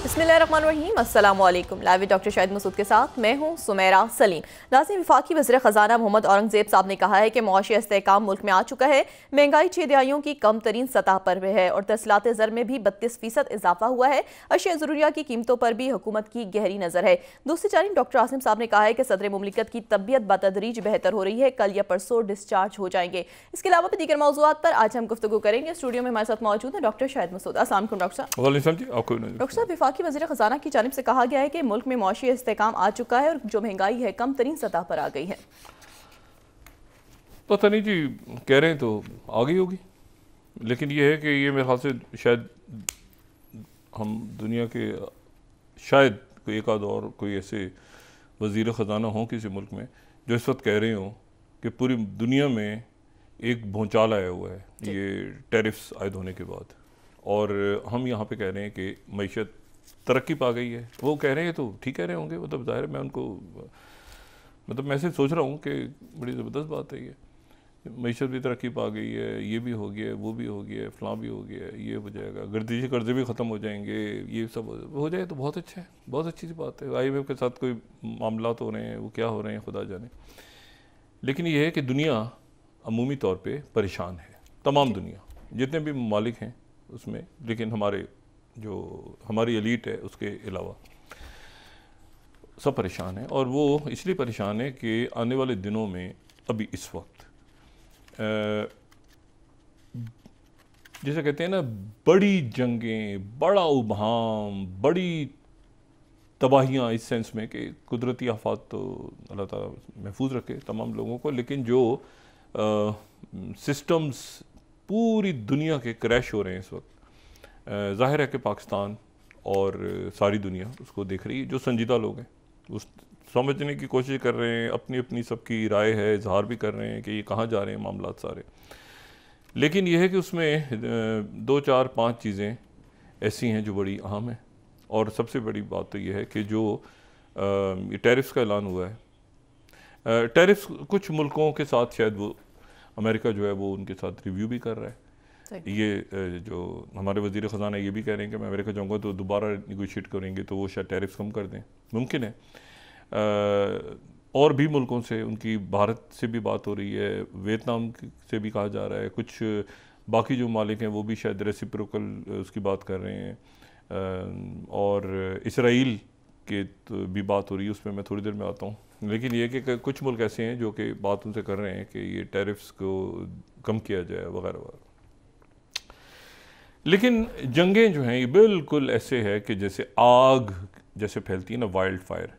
बिस्मिल्लाहिर्रहमानिर्रहीम, अस्सलाम वालेकुम। लाइव डॉक्टर शाहिद मसूद के साथ मैं हूँ सुमेरा सलीम। नाज़रीन, वफाकी वज़ीर ख़ज़ाना मोहम्मद औरंगज़ेब साहब ने कहा है कि मुआशी इस्तेहकाम मुल्क में आ चुका है। महंगाई 6 दिहाइयों की कम तरीन सतह पर है और तस्लात ज़र में भी 32% इजाफा हुआ है। अशिया ज़रूरिया की कीमतों पर भी हुकूमत की गहरी नज़र है। दूसरी जानिब डॉक्टर आसिम साहब ने कहा है कि सदर मुमलिकत की तबीयत बतदरीज बेहतर हो रही है, कल या परसों डिस्चार्ज हो जाएंगे। इसके अलावा भी दीगर मौज़ूआत पर आज हम गुफ्तगू करेंगे। स्टूडियो में हमारे साथ मौजूद है डॉक्टर शाहिद मसूद। अस्सलाम वालेकुम डॉक्टर साहब। डॉक्टर साहब, वफाकी वज़ीर ख़ज़ाना की जानिब से कहा गया है कि मुल्क में मुआशी इस्तेहकाम आ चुका है और जो महंगाई है कम तरीन सतह पर आ गई है। पता नहीं जी, कह रहे हैं तो आ गई होगी, लेकिन ये है कि ये मेरे ख्याल से शायद हम दुनिया के शायद कोई एक आध और कोई ऐसे वज़ीर ख़ज़ाना हों किसी मुल्क में जो इस वक्त कह रहे हों कि पूरी दुनिया में एक भूचाल आया हुआ है ये टैरिफ्स आयद होने के बाद, और हम यहाँ पे कह रहे हैं कि मईशत तरक्की पा गई है। वो कह रहे हैं तो ठीक कह रहे होंगे, मतलब ज़ाहिर है मैं उनको मतलब मैं से सोच रहा हूँ कि बड़ी ज़बरदस्त बात है ये, मईशत भी तरक्की पा गई है, ये भी हो गया है, वो भी हो गया है, फ़लाँ भी हो गया है, ये हो जाएगा, गर्दिशी कर्जे भी ख़त्म हो जाएंगे, ये सब हो जाए तो बहुत अच्छा है, बहुत अच्छी सी बात है। IMF के साथ कोई मामला हो रहे हैं, वो क्या हो रहे हैं खुदा जाने। लेकिन ये है कि दुनिया अमूमी तौर पर परेशान है, तमाम दुनिया जितने भी ममालिक हैं उसमें, लेकिन हमारी एलीट है उसके अलावा सब परेशान है। और वो इसलिए परेशान है कि आने वाले दिनों में अभी इस वक्त जैसे कहते हैं ना, बड़ी जंगें, बड़ा उबहाम, बड़ी तबाहियाँ, इस सेंस में कि कुदरती आफात तो अल्लाह ताला महफूज रखे तमाम लोगों को, लेकिन जो सिस्टम्स पूरी दुनिया के क्रैश हो रहे हैं इस वक्त, ज़ाहिर है कि पाकिस्तान और सारी दुनिया उसको देख रही है। जो संजीदा लोग हैं उस समझने की कोशिश कर रहे हैं, अपनी अपनी सबकी राय है, इजहार भी कर रहे हैं कि ये कहाँ जा रहे हैं मामलात सारे। लेकिन यह है कि उसमें 2 4 5 चीज़ें ऐसी हैं जो बड़ी अहम हैं, और सबसे बड़ी बात तो यह है कि जो ये टैरिफ्स का ऐलान हुआ है, टैरिफ्स कुछ मुल्कों के साथ शायद वो अमेरिका जो है वो उनके साथ रिव्यू भी कर रहा है। ये जो हमारे वज़ीर ख़ज़ाना ये भी कह रहे हैं कि मैं अमेरिका जाऊँगा तो दोबारा निगोशिएट करेंगे तो वो शायद टैरिफ्स कम कर दें, मुमकिन है। और भी मुल्कों से उनकी भारत से भी बात हो रही है, वियतनाम से भी कहा जा रहा है, कुछ बाकी जो मालिक हैं वो भी शायद रेसिप्रोकल उसकी बात कर रहे हैं, और इसराइल के तो भी बात हो रही है, उसमें मैं थोड़ी देर में आता हूँ। लेकिन ये कि कुछ मुल्क ऐसे हैं जो कि बात उनसे कर रहे हैं कि ये टैरिफ्स को कम किया जाए वगैरह वगैरह। लेकिन जंगें जो हैं ये बिल्कुल ऐसे है कि जैसे आग जैसे फैलती है ना, वाइल्ड फायर।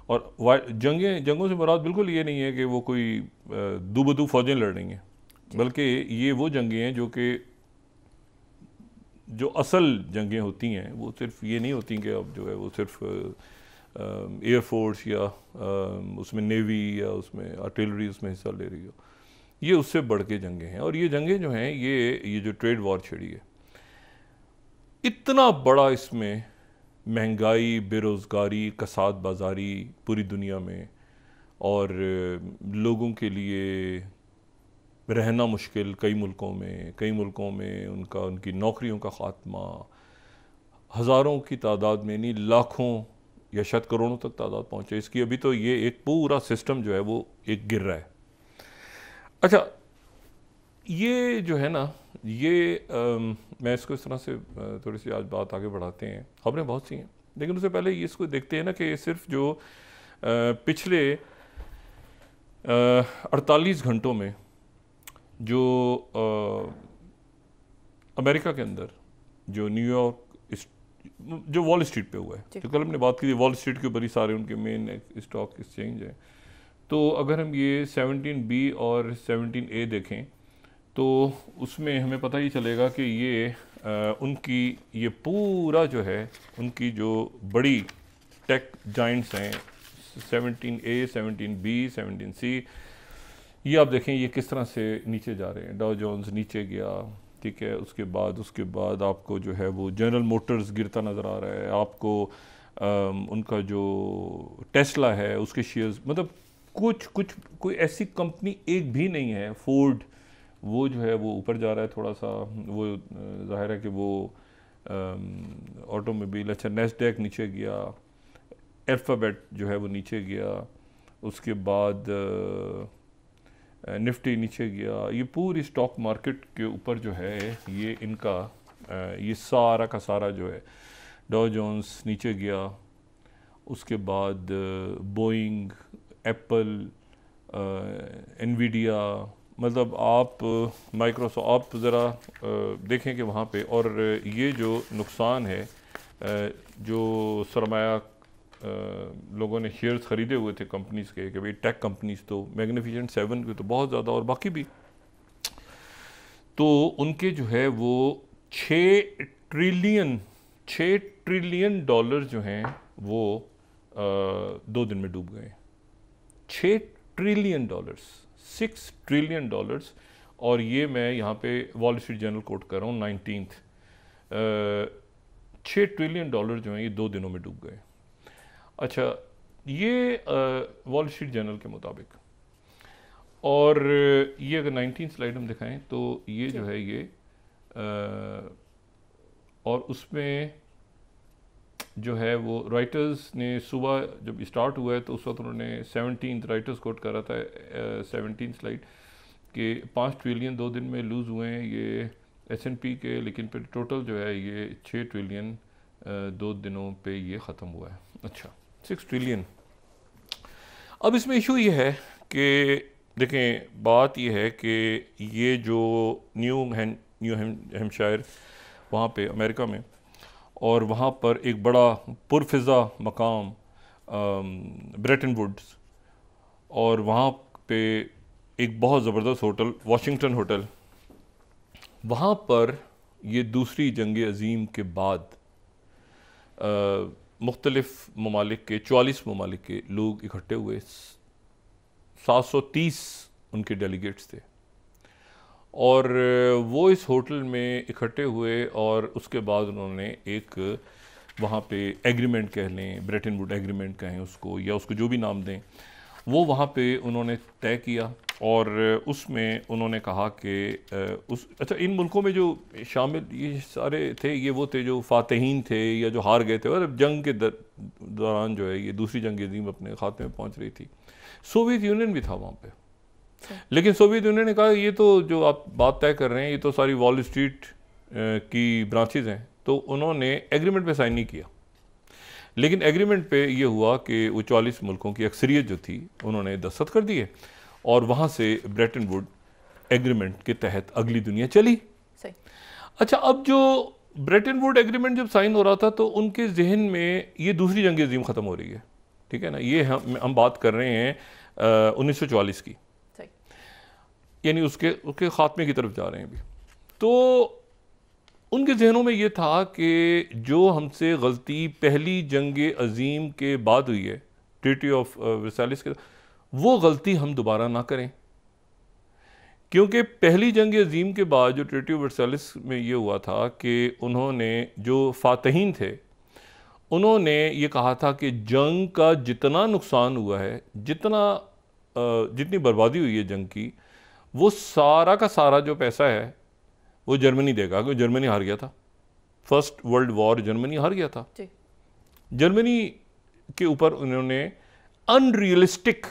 और जंगों से मुराद बिल्कुल ये नहीं है कि वो कोई दो फौजें लड़ रही हैं, बल्कि ये वो जंगें हैं जो असल जंगें होती हैं वो सिर्फ ये नहीं होती कि अब जो है वो सिर्फ एयरफोर्स या उसमें नेवी या उसमें आर्टिलरी उसमें हिस्सा ले रही हो। ये उससे बढ़ के जंगें हैं, और ये जंगें जो हैं ये जो ट्रेड वॉर छिड़ी है, इतना बड़ा इसमें महंगाई, बेरोज़गारी, कसाद बाज़ारी पूरी दुनिया में, और लोगों के लिए रहना मुश्किल कई मुल्कों में उनकी नौकरियों का ख़ात्मा, हज़ारों की तादाद में नहीं लाखों या शायद करोड़ों तक तादाद पहुँचे इसकी। अभी तो ये एक पूरा सिस्टम जो है वो एक गिर रहा है। अच्छा, ये जो है ना, ये मैं इसको इस तरह से थोड़ी सी आज बात आगे बढ़ाते हैं। खबरें बहुत सी हैं, लेकिन उससे पहले ये इसको देखते हैं ना कि सिर्फ जो पिछले 48 घंटों में जो अमेरिका के अंदर जो न्यूयॉर्क जो वॉल स्ट्रीट पे हुआ है, जो कल हमने बात की थी, वॉल स्ट्रीट के ऊपर ही सारे उनके मेन स्टॉक एक्सचेंज हैं। तो अगर हम ये 17B और 17A देखें तो उसमें हमें पता ही चलेगा कि ये उनकी ये पूरा जो है उनकी जो बड़ी टेक जाइंट्स हैं 17A, 17B, 17C, ये आप देखें ये किस तरह से नीचे जा रहे हैं। डाउ जोन्स नीचे गया, ठीक है, उसके बाद आपको जो है वो जनरल मोटर्स गिरता नज़र आ रहा है, आपको उनका जो टेस्ला है उसके शेयर्स, मतलब कोई ऐसी कंपनी एक भी नहीं है, फोर्ड वो जो है वो ऊपर जा रहा है थोड़ा सा, वो जाहिर है कि वो ऑटोमोबाइल। अच्छा, नेस्डैक नीचे गया, अल्फ़ाबेट जो है वो नीचे गया, उसके बाद निफ्टी नीचे गया। ये पूरी स्टॉक मार्केट के ऊपर जो है ये इनका ये सारा का सारा जो है डॉ जोन्स नीचे गया। उसके बाद बोइंग, एप्पल, एनवीडिया, मतलब आप माइक्रोसॉफ्ट, आप ज़रा देखें कि वहाँ पे, और ये जो नुकसान है जो सरमाया लोगों ने शेयर्स ख़रीदे हुए थे कंपनीज़ के, कि भाई टेक कंपनीज़ तो मैग्निफिसेंट 7 के तो बहुत ज़्यादा और बाकी भी, तो उनके जो है वो 6 ट्रिलियन डॉलर जो हैं वो 2 दिन में डूब गए। 6 ट्रिलियन डॉलर्स, 6 ट्रिलियन डॉलर्स। और ये मैं यहाँ पे वॉल स्ट्रीट जर्नल कोट कर रहा हूँ 19th। 6 ट्रिलियन डॉलर जो हैं ये 2 दिनों में डूब गए। अच्छा, ये वॉल स्ट्रीट जर्नल के मुताबिक। और ये अगर 19 स्लाइड हम दिखाएं तो ये जो है ये और उसमें जो है वो राइटर्स ने सुबह जब स्टार्ट हुआ है तो उस वक्त उन्होंने 17 राइटर्स कोट करा था 17 स्लाइड कि 5 ट्रिलियन 2 दिन में लूज़ हुए हैं ये S&P के, लेकिन फिर टोटल जो है ये 6 ट्रिलियन 2 दिनों पे ये ख़त्म हुआ है। अच्छा, 6 ट्रिलियन। अब इसमें इशू ये है कि देखें, बात ये है कि ये जो न्यू हैम्पशायर वहाँ पे अमेरिका में, और वहाँ पर एक बड़ा पुरफिज़ा मकाम ब्रेटन वुड्स, और वहाँ पे एक बहुत ज़बरदस्त होटल वाशिंगटन होटल, वहाँ पर ये दूसरी जंग अज़ीम के बाद मुख्तलिफ़ ममालिक के 44 ममालिक के लोग इकट्ठे हुए। 730 उनके डेलीगेट्स थे और वो इस होटल में इकट्ठे हुए, और उसके बाद उन्होंने एक वहाँ पे एग्रीमेंट कह लें, ब्रेटन वुड एग्रीमेंट कहें उसको, या उसको जो भी नाम दें, वो वहाँ पे उन्होंने तय किया। और उसमें उन्होंने कहा कि अच्छा, इन मुल्कों में जो शामिल ये सारे थे, ये वो थे जो फातहीन थे या जो हार गए थे, और जंग के दौरान जो है ये दूसरी जंग अज़ीम अपने खात्मे में पहुँच रही थी। सोवियत यूनियन भी था वहाँ पे, लेकिन सोवियत यूनियन ने कहा ये तो जो आप बात तय कर रहे हैं ये तो सारी वॉल स्ट्रीट की ब्रांचेज हैं, तो उन्होंने एग्रीमेंट पे साइन नहीं किया। लेकिन एग्रीमेंट पे ये हुआ कि वो 44 मुल्कों की अक्सरियत जो थी उन्होंने दस्तखत कर दिए, और वहाँ से ब्रेटन वुड एग्रीमेंट के तहत अगली दुनिया चली। सही। अच्छा, अब जो ब्रेटन वुड एग्रीमेंट जब साइन हो रहा था तो उनके जहन में ये दूसरी जंग अज़ीम ख़त्म हो रही है, ठीक है ना, ये हम बात कर रहे हैं 1944 की, यानी उसके ख़ात्मे की तरफ जा रहे हैं अभी। तो उनके जहनों में ये था कि जो हमसे गलती पहली जंग अज़ीम के बाद हुई है, ट्रीटी ऑफ वर्साइल्स के, वो गलती हम दोबारा ना करें, क्योंकि पहली जंग अज़ीम के बाद जो ट्रीटी ऑफ वर्साइल्स में ये हुआ था कि उन्होंने जो फातहीन थे उन्होंने ये कहा था कि जंग का जितना नुकसान हुआ है, जितनी बर्बादी हुई है जंग की, वो सारा का सारा जो पैसा है वो जर्मनी देगा, क्योंकि जर्मनी हार गया था। फर्स्ट वर्ल्ड वॉर जर्मनी हार गया था। जर्मनी के ऊपर उन्होंने अनरियलिस्टिक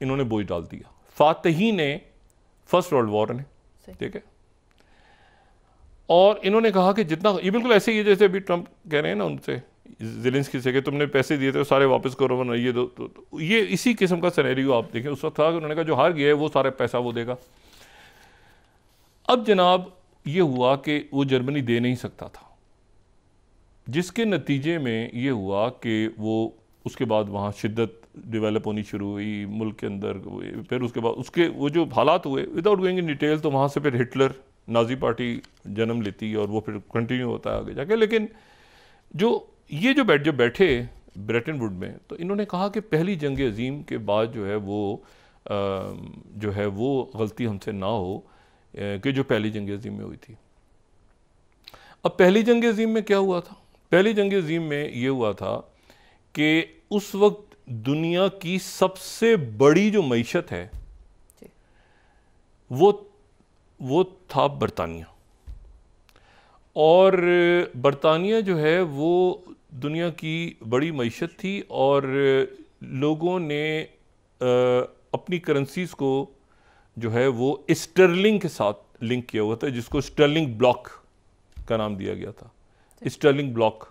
इन्होंने बोझ डाल दिया, फातही ने फर्स्ट वर्ल्ड वॉर ने, ठीक है। और इन्होंने कहा कि जितना, ये बिल्कुल ऐसे ही है जैसे अभी ट्रंप कह रहे हैं ना उनसे, ज़ेलेंस्की से, कि तुमने पैसे दिए थे सारे वापस करो वरना ये दो, तो ये इसी किस्म का सिनेरियो आप देखें उस वक्त था। उन्होंने कहा जो हार गया है वो सारा पैसा वो देगा। अब जनाब ये हुआ कि वो जर्मनी दे नहीं सकता था, जिसके नतीजे में ये हुआ कि वो उसके बाद वहाँ शिद्दत डेवलप होनी शुरू हुई मुल्क के अंदर। फिर उसके बाद उसके वो जो हालात हुए, विदाउट गोइंग इन डिटेल, तो वहाँ से फिर हिटलर नाजी पार्टी जन्म लेती और वो फिर कंटिन्यू होता है आगे जाके। लेकिन जब बैठे ब्रेटन वुड में, तो इन्होंने कहा कि पहली जंग अज़ीम के बाद जो है वो गलती हमसे ना हो कि जो पहली जंग अज़ीम में हुई थी। अब पहली जंग अज़ीम में क्या हुआ था? पहली जंग अज़ीम में ये हुआ था कि उस वक्त दुनिया की सबसे बड़ी जो मईशत है वो था बरतानिया, और बरतानिया जो है वो दुनिया की बड़ी मईशत थी और लोगों ने अपनी करेंसीज को जो है वो स्टर्लिंग के साथ लिंक किया हुआ था, जिसको स्टर्लिंग ब्लॉक का नाम दिया गया था, स्टर्लिंग ब्लॉक।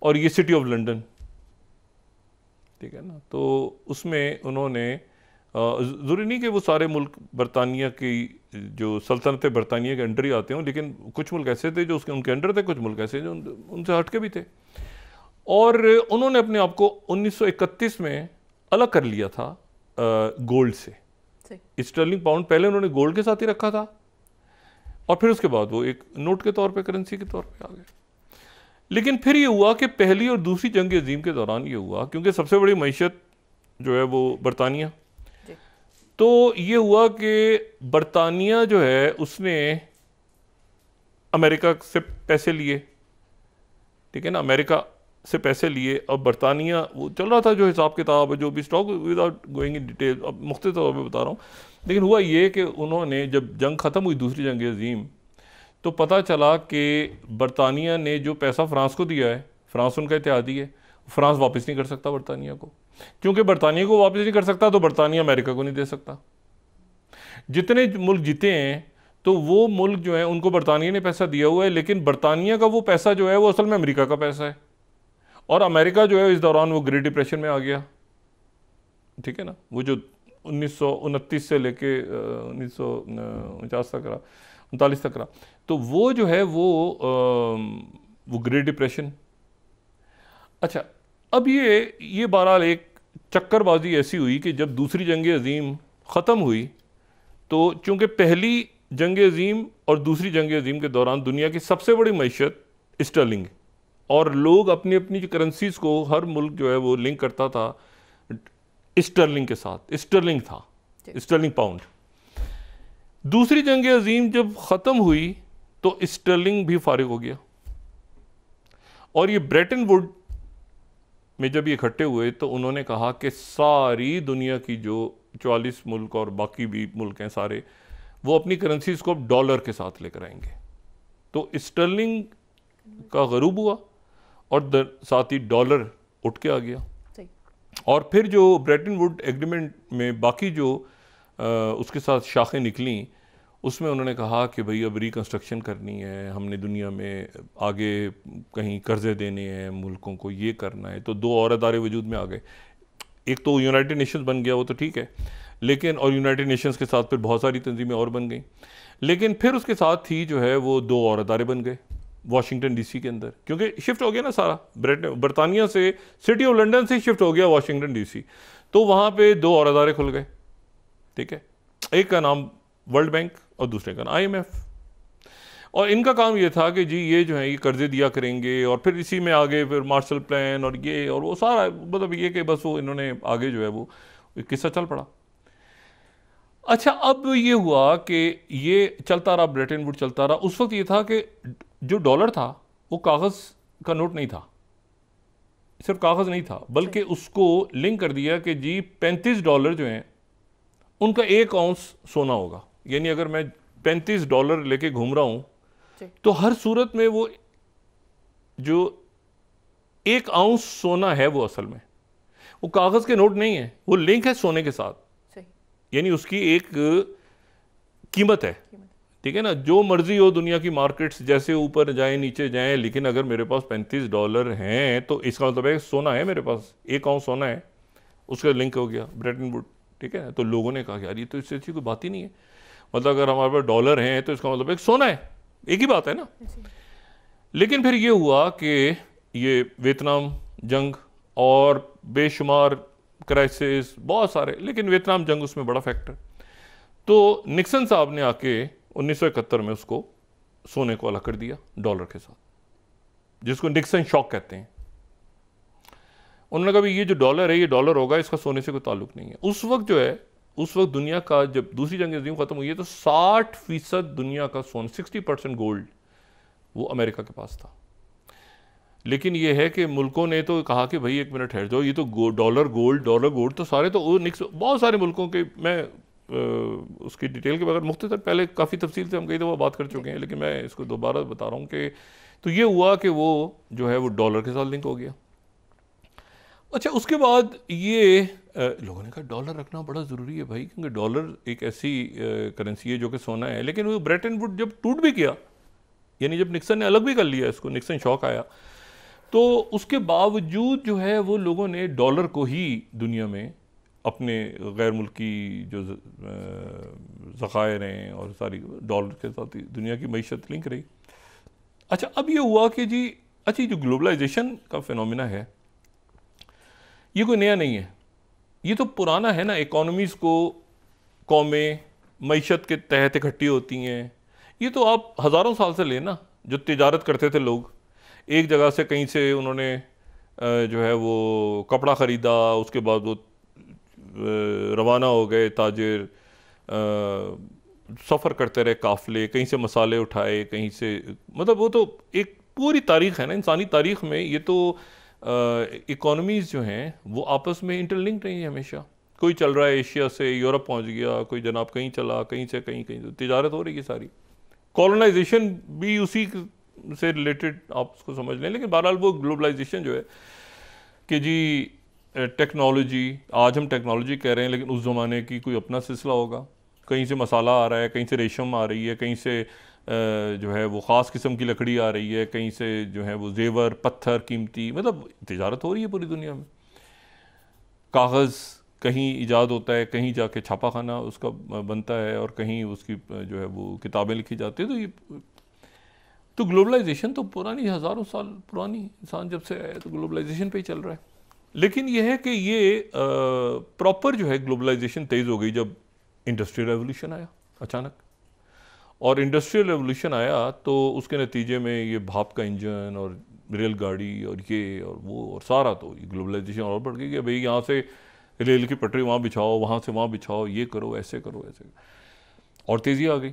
और ये सिटी ऑफ लंदन, ठीक है ना। तो उसमें उन्होंने ज़रूरी नहीं कि वो सारे मुल्क बरतानिया की जो सल्तनत बरतानिया के अंडर ही आते हों, लेकिन कुछ मुल्क ऐसे थे जो उनके अंडर थे, कुछ मुल्क ऐसे जो उनसे हटके भी थे। और उन्होंने अपने आप को 1931 में अलग कर लिया था गोल्ड से। स्टर्लिंग पाउंड पहले उन्होंने गोल्ड के साथ ही रखा था और फिर उसके बाद वो एक नोट के तौर पे, करेंसी के तौर पे आ गए। लेकिन फिर ये हुआ कि पहली और दूसरी जंग अजीम के दौरान ये हुआ, क्योंकि सबसे बड़ी मईशत जो है वो बरतानिया, तो ये हुआ कि बरतानिया जो है उसने अमेरिका से पैसे लिए, ठीक है ना, अमेरिका से पैसे लिए। और बरतानिया वो चल रहा था जो हिसाब किताब जो भी stock, without going in detail, अब मुख्तलिफ तौर पर बता रहा हूँ। लेकिन हुआ ये कि उन्होंने जब जंग ख़त्म हुई, दूसरी जंग अजीम, तो पता चला कि बरतानिया ने जो पैसा फ्रांस को दिया है, फ्रांस उनका इत्तेहादी है, फ्रांस वापस नहीं कर सकता बरतानिया को। क्योंकि बरतानिया को वापस नहीं कर सकता तो बरतानिया अमेरिका को नहीं दे सकता। जितने मुल्क जीते हैं तो वो मुल्क जो है उनको बरतानिया ने पैसा दिया हुआ है, लेकिन बरतानिया का वो पैसा जो है वो असल में अमेरिका का पैसा है। और अमेरिका जो है इस दौरान वो ग्रेट डिप्रेशन में आ गया, ठीक है ना, वो जो 1929 से लेके 1949 तक रहा, 39 तक रहा। तो वो जो है वो ग्रेट डिप्रेशन। अच्छा, अब ये बहरहाल एक चक्करबाजी ऐसी हुई कि जब दूसरी जंग अजीम ख़त्म हुई, तो चूंकि पहली जंग अजीम और दूसरी जंग अजीम के दौरान दुनिया की सबसे बड़ी मईशत स्टर्लिंग, और लोग अपनी अपनी करेंसीज को, हर मुल्क जो है वो लिंक करता था स्टर्लिंग के साथ, स्टर्लिंग था, स्टर्लिंग पाउंड। दूसरी जंग अजीम जब ख़त्म हुई तो स्टर्लिंग भी फारिग हो गया, और ये ब्रेटन वुड में जब ये इकट्ठे हुए तो उन्होंने कहा कि सारी दुनिया की जो 44 मुल्क और बाकी भी मुल्क हैं सारे, वो अपनी करेंसीज को डॉलर के साथ लेकर आएंगे। तो स्टर्लिंग का गरूब हुआ और साथ ही डॉलर उठ के आ गया। और फिर जो ब्रेटन वुड एग्रीमेंट में बाकी जो उसके साथ शाखें निकली, उसमें उन्होंने कहा कि भाई अब रिकन्स्ट्रक्शन करनी है, हमने दुनिया में आगे कहीं कर्जे देने हैं मुल्कों को, ये करना है। तो दो और अदारे वजूद में आ गए। एक तो यूनाइटेड नेशंस बन गया, वो तो ठीक है, लेकिन और यूनाइटेड नेशंस के साथ फिर बहुत सारी तंजीमें और बन गई। लेकिन फिर उसके साथ ही जो है वो दो और अदारे बन गए वाशिंगटन डीसी के अंदर, क्योंकि शिफ्ट हो गया ना सारा, बरतानिया से, सिटी ऑफ लंदन से शिफ्ट हो गया वाशिंगटन डीसी। तो वहाँ पे दो और अदारे खुल गए, ठीक है। एक का नाम वर्ल्ड बैंक और दूसरे का नाम IMF। और इनका काम ये था कि जी ये जो है ये कर्जे दिया करेंगे, और फिर इसी में आगे फिर मार्शल प्लान और ये और वो सारा, मतलब ये कि बस वो इन्होंने आगे जो है वो किस्सा चल पड़ा। अच्छा, अब ये हुआ कि ये चलता रहा, ब्रेटन वुड चलता रहा। उस वक्त ये था कि जो डॉलर था वो कागज़ का नोट नहीं था, सिर्फ कागज़ नहीं था, बल्कि उसको लिंक कर दिया कि जी $35 जो हैं उनका 1 आउंस सोना होगा। यानी अगर मैं $35 लेके घूम रहा हूँ तो हर सूरत में वो जो 1 आउंस सोना है वो असल में वो कागज़ के नोट नहीं है, वो लिंक है सोने के साथ। यानी उसकी एक कीमत है, ठीक है ना। जो मर्जी हो दुनिया की मार्केट्स जैसे ऊपर जाएं नीचे जाएं, लेकिन अगर मेरे पास $35 हैं तो इसका मतलब है सोना है मेरे पास, 1 आउंस सोना है, उसका लिंक हो गया ब्रेटन वुड, ठीक है। तो लोगों ने कहा यार ये तो इससे अच्छी कोई बात ही नहीं है, मतलब अगर हमारे पास डॉलर हैं तो इसका मतलब एक सोना है, एक ही बात है ना। लेकिन फिर ये हुआ कि ये वियतनाम जंग और बेशुमार क्राइसिस बहुत सारे, लेकिन वियतनाम जंग उसमें बड़ा फैक्टर। तो निक्सन साहब ने आके 1971 में उसको सोने को अलग कर दिया डॉलर के साथ, जिसको निक्सन शॉक कहते हैं। उन्होंने कहा ये जो डॉलर है ये डॉलर होगा, इसका सोने से कोई ताल्लुक नहीं है। उस वक्त जो है, उस वक्त दुनिया का जब दूसरी जंग अज़ीम ख़त्म हुई है तो 60% दुनिया का सोना, 60% गोल्ड वो अमेरिका के पास था। लेकिन ये है कि मुल्कों ने तो कहा कि भाई एक मिनट ठहर जाओ, ये तो डॉलर गोल्ड तो सारे तो बहुत सारे मुल्कों के, मैं उसकी डिटेल के बगैर मुख्तसर पहले काफ़ी तफसील से हम कई दफ़ा बात कर चुके हैं, लेकिन मैं इसको दोबारा बता रहा हूँ कि तो ये हुआ कि वो जो है वो डॉलर के साथ लिंक हो गया। अच्छा, उसके बाद ये लोगों ने कहा डॉलर रखना बड़ा ज़रूरी है भाई, क्योंकि डॉलर एक ऐसी करेंसी है जो कि सोना है। लेकिन वो ब्रेटन वुड जब टूट भी किया, यानी जब निक्सन ने अलग भी कर लिया इसको, निक्सन शॉक आया, तो उसके बावजूद जो है वो लोगों ने डॉलर को ही दुनिया में अपने गैर मुल्की जो ज़खायर हैं और सारी डॉलर के साथ ही दुनिया की मईशत लिंक रही। अच्छा, अब ये हुआ कि जी अच्छा, जो ग्लोबलाइजेशन का फिनोमिना है ये कोई नया नहीं है, ये तो पुराना है ना। इकोनॉमीज़ को कौमें मईशत के तहत इकट्ठी होती हैं, ये तो आप हज़ारों साल से लेना। जो तिजारत करते थे लोग, एक जगह से कहीं से उन्होंने जो है वो कपड़ा ख़रीदा, उसके बाद वो रवाना हो गए ताजिर, सफ़र करते रहे काफ़िले, कहीं से मसाले उठाए, कहीं से, मतलब वो तो एक पूरी तारीख़ है ना इंसानी तारीख़ में। ये तो इकोनॉमीज़ जो हैं वो आपस में इंटरलिंक्ड रही हैं हमेशा। कोई चल रहा है एशिया से यूरोप पहुंच गया, कोई जनाब कहीं चला, कहीं से कहीं, कहीं तो तिजारत हो रही है सारी। कॉलोनाइजेशन भी उसी से रिलेटेड आप उसको समझ लें। लेकिन बहरहाल वो ग्लोबलाइजेशन जो है कि जी टेक्नोलॉजी, आज हम टेक्नोलॉजी कह रहे हैं, लेकिन उस ज़माने की कोई अपना सिलसिला होगा। कहीं से मसाला आ रहा है, कहीं से रेशम आ रही है, कहीं से जो है वो ख़ास किस्म की लकड़ी आ रही है, कहीं से जो है वो जेवर पत्थर कीमती, मतलब तिजारत हो रही है पूरी दुनिया में। कागज़ कहीं ईजाद होता है, कहीं जाके छापा खाना उसका बनता है, और कहीं उसकी जो है वो किताबें लिखी जाती है। तो ये तो ग्लोबलाइजेशन तो पुरानी, हज़ारों साल पुरानी, इंसान जब से आया तो ग्लोबलाइजेशन पे ही चल रहा है। लेकिन यह है कि ये प्रॉपर जो है ग्लोबलाइजेशन तेज़ हो गई जब इंडस्ट्रियल रेवोल्यूशन आया अचानक। और इंडस्ट्रियल रेवोल्यूशन आया तो उसके नतीजे में ये भाप का इंजन और रेलगाड़ी और ये और वो और सारा, तो ये ग्लोबलाइजेशन और बढ़ गई कि भाई यहाँ से रेल की पटरी वहाँ बिछाओ, वहाँ से वहाँ बिछाओ, ये करो, ऐसे करो, ऐसे, और तेज़ी आ गई।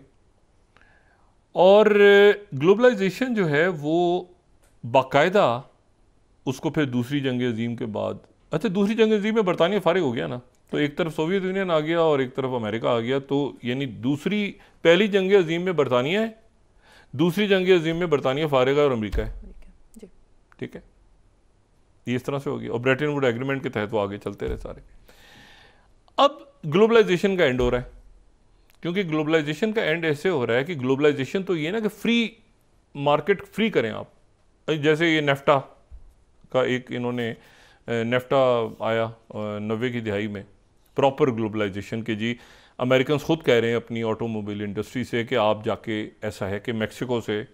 और ग्लोबलाइजेशन जो है वो बाकायदा उसको फिर दूसरी जंग अजीम के बाद, अच्छा दूसरी जंग अजीम में बरतानिया फारिग हो गया ना, तो एक तरफ सोवियत यूनियन आ गया और एक तरफ अमेरिका आ गया। तो यानी पहली जंग अजीम में बरतानिया है, दूसरी जंग अजीम में बरतानिया फारिग है और अमेरिका है। ठीक है, ये इस तरह से हो गया। और ब्रेटन वुड एग्रीमेंट के तहत वो आगे चलते रहे सारे। अब ग्लोबलाइजेशन का एंड हो रहा है, क्योंकि ग्लोबलाइजेशन का एंड ऐसे हो रहा है कि ग्लोबलाइजेशन तो ये ना कि फ्री मार्केट फ्री करें आप। जैसे ये नेफ्टा का एक इन्होंने नेफ्टा आया 90 की दिहाई में, प्रॉपर ग्लोबलाइजेशन के जी अमेरिकन खुद कह रहे हैं अपनी ऑटोमोबाइल इंडस्ट्री से कि आप जाके ऐसा है कि मेक्सिको से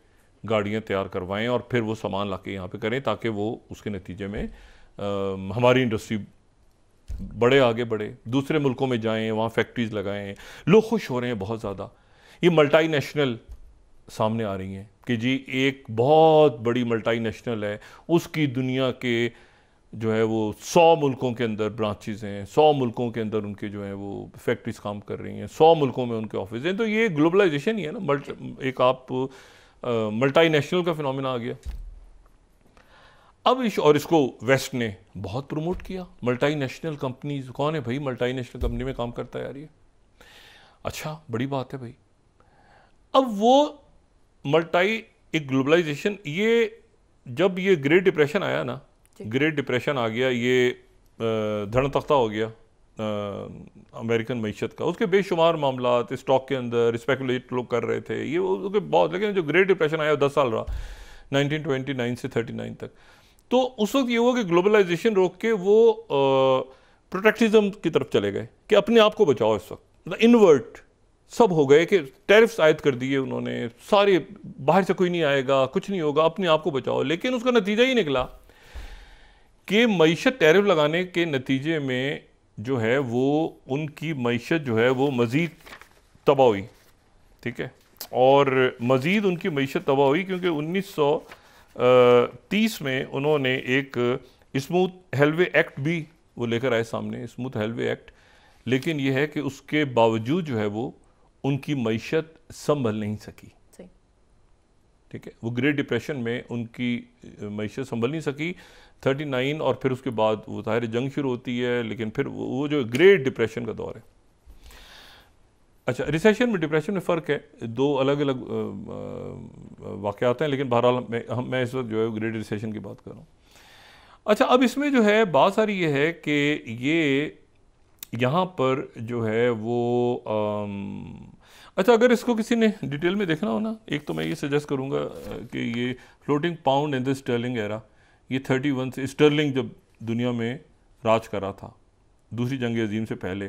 गाड़ियाँ तैयार करवाएं और फिर वो सामान लाके यहाँ पे करें, ताकि वो उसके नतीजे में हमारी इंडस्ट्री बड़े आगे बढ़े, दूसरे मुल्कों में जाएं, वहाँ फैक्ट्रीज लगाएं। लोग खुश हो रहे हैं बहुत ज़्यादा। ये मल्टीनेशनल सामने आ रही हैं कि जी एक बहुत बड़ी मल्टीनेशनल है, उसकी दुनिया के जो है वो 100 मुल्कों के अंदर ब्रांचेस हैं, 100 मुल्कों के अंदर उनके जो है वो फैक्ट्रीज काम कर रही हैं, 100 मुल्कों में उनके ऑफिस हैं। तो ये ग्लोबलाइजेशन ही है ना, एक आप मल्टीनेशनल का फिनोमेना आ गया। अब और इसको वेस्ट ने बहुत प्रमोट किया। मल्टीनेशनल कंपनीज, कौन है भाई मल्टीनेशनल कंपनी में काम करता है यार ये, अच्छा बड़ी बात है भाई। अब वो एक ग्लोबलाइजेशन, ये जब ये ग्रेट डिप्रेशन आया ना, ग्रेट डिप्रेशन आ गया, ये धन तख्ता हो गया अमेरिकन मईशत का। उसके बेशुमार मामला स्टॉक के अंदर स्पेकुलेट लोग कर रहे थे, ये उसके बहुत। लेकिन जो ग्रेट डिप्रेशन आया 10 साल रहा, 1929 से 39 तक। तो उस वक्त ये हुआ कि ग्लोबलाइजेशन रोक के वो प्रोटेक्टिज्म की तरफ चले गए कि अपने आप को बचाओ। इस वक्त मतलब इन्वर्ट सब हो गए कि टैरिफ्स आयद कर दिए उन्होंने सारे, बाहर से कोई नहीं आएगा, कुछ नहीं होगा, अपने आप को बचाओ। लेकिन उसका नतीजा ही निकला कि मईशत, टैरिफ लगाने के नतीजे में जो है वो उनकी मईशत जो है वो मज़ीद तबाह हुई। ठीक है, और मज़ीद उनकी मईशत तबाह हुई क्योंकि 1930 में उन्होंने एक स्मूथ हेलवे एक्ट भी वो लेकर आए सामने, स्मूथ हेलवे एक्ट। लेकिन यह है कि उसके बावजूद जो है वो उनकी मईशत संभल नहीं सकी। ठीक है, वो ग्रेट डिप्रेशन में उनकी मईशत संभल नहीं सकी 39, और फिर उसके बाद वो ज़ाहिर जंग शुरू होती है। लेकिन फिर वो जो ग्रेट डिप्रेशन का दौर है, अच्छा, रिसेशन में डिप्रेशन में फ़र्क है, दो अलग अलग वाक़यात हैं, लेकिन बहरहाल मैं इस वक्त जो है ग्रेट रिसेशन की बात कर रहा हूँ। अच्छा, अब इसमें जो है बात सारी ये है कि ये यहाँ पर जो है वो अच्छा, अगर इसको किसी ने डिटेल में देखना हो ना, एक तो मैं ये सजेस्ट करूँगा कि ये floating pound in the sterling era, ये 31 से स्टर्लिंग जब दुनिया में राज कर रहा था दूसरी जंग अजीम से पहले,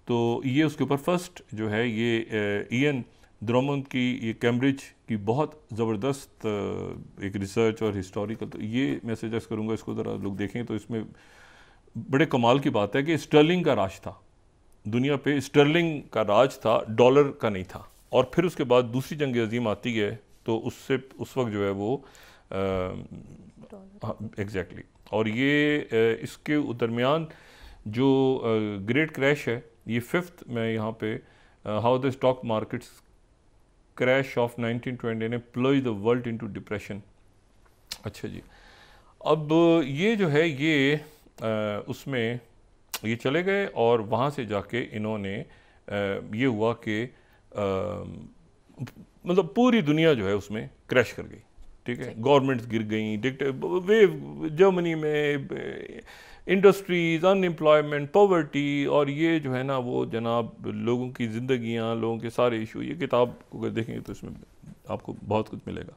तो ये उसके ऊपर फर्स्ट जो है ये इयन द्रमोंड की ये कैम्ब्रिज की बहुत ज़बरदस्त एक रिसर्च और हिस्टोरिकल, तो ये मैं सजेस्ट करूँगा इसको ज़रा लोग देखें। तो इसमें बड़े कमाल की बात है कि स्टर्लिंग का राज था दुनिया पे, स्टर्लिंग का राज था, डॉलर का नहीं था। और फिर उसके बाद दूसरी जंग अजीम आती है तो उससे उस वक्त जो है वो एग्जैक्टली और ये इसके दरमियान जो ग्रेट क्रैश है, ये फिफ्थ में यहाँ पे how the stock markets crash of 1920 ने plunge the world into depression. अच्छा जी, अब ये जो है ये उसमें ये चले गए और वहाँ से जाके इन्होंने ये हुआ कि मतलब पूरी दुनिया जो है उसमें क्रैश कर गई, ठीक है, गवर्नमेंट्स गिर गई, जर्मनी में इंडस्ट्रीज, अनएम्प्लॉयमेंट, पॉवर्टी, और ये जो है ना वो जनाब लोगों की ज़िंदगियाँ, लोगों के सारे इशू, ये किताब अगर देखेंगे तो इसमें आपको बहुत कुछ मिलेगा।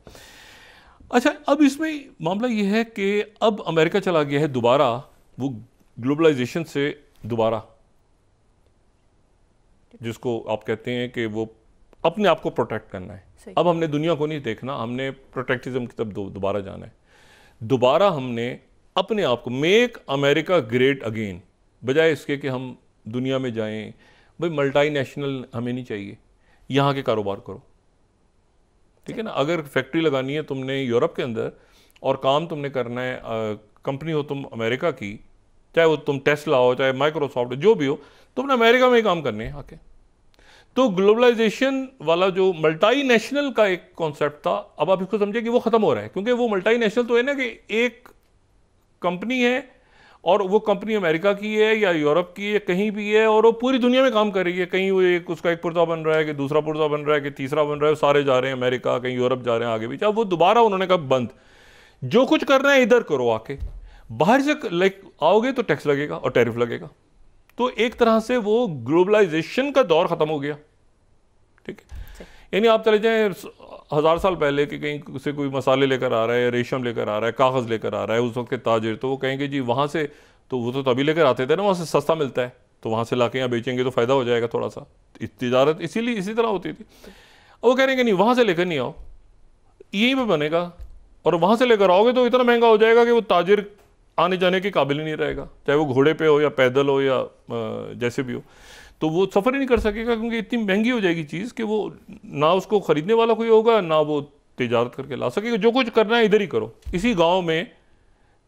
अच्छा, अब इसमें मामला ये है कि अब अमेरिका चला गया है दोबारा वो ग्लोबलाइजेशन से दोबारा, जिसको आप कहते हैं कि वो अपने आप को प्रोटेक्ट करना है। अब हमने दुनिया को नहीं देखना, हमने प्रोटेक्टिज्म की तरफ दोबारा जाना है। दोबारा हमने अपने आप को मेक अमेरिका ग्रेट अगेन, बजाय इसके कि हम दुनिया में जाएं। भाई मल्टीनेशनल हमें नहीं चाहिए, यहाँ के कारोबार करो, ठीक है ना। अगर फैक्ट्री लगानी है तुमने यूरोप के अंदर और काम तुमने करना है, कंपनी हो तुम अमेरिका की, चाहे वो तुम टेस्ला हो, चाहे माइक्रोसॉफ्ट, जो भी हो, तुमने अमेरिका में ही काम करने हैं आके। तो ग्लोबलाइजेशन वाला जो मल्टीनेशनल का एक कॉन्सेप्ट था, अब आप इसको समझिए कि वो खत्म हो रहा है, क्योंकि वो मल्टीनेशनल तो है ना कि एक कंपनी है और वो कंपनी अमेरिका की है या यूरोप की है, कहीं भी है, और वो पूरी दुनिया में काम कर रही है। कहीं वो उसका एक पुर्जा बन रहा है कि दूसरा पुर्जा बन रहा है कि तीसरा बन रहा है, सारे जा रहे हैं अमेरिका, कहीं यूरोप जा रहे हैं आगे भी। अब वो दोबारा उन्होंने कहा बंद, जो कुछ करना है इधर करो, आके बाहर से लाइक आओगे तो टैक्स लगेगा और टैरिफ लगेगा। तो एक तरह से वो ग्लोबलाइजेशन का दौर खत्म हो गया, ठीक है। यानी आप चले जाएं 1000 साल पहले कि कहीं से कोई मसाले लेकर आ रहा है, रेशम लेकर आ रहा है, कागज़ लेकर आ रहा है, उस वक्त के ताजिर तो वो कहेंगे जी वहाँ से, तो वो तो तभी लेकर आते थे ना, वहाँ से सस्ता मिलता है, तो वहाँ से लाके यहाँ बेचेंगे तो फ़ायदा हो जाएगा थोड़ा सा, तिजारत इसीलिए इसी तरह होती थी। वो कह रहे हैं कि नहीं, वहाँ से लेकर नहीं आओ, यहीं पर बनेगा, और वहाँ से लेकर आओगे तो इतना महंगा हो जाएगा कि वो ताजिर आने जाने के काबिल ही नहीं रहेगा, चाहे वो घोड़े पे हो या पैदल हो या जैसे भी हो, तो वो सफ़र ही नहीं कर सकेगा, क्योंकि इतनी महंगी हो जाएगी चीज़ कि वो ना उसको ख़रीदने वाला कोई होगा, ना वो तिजारत करके ला सकेगा। जो कुछ करना है इधर ही करो, इसी गांव में,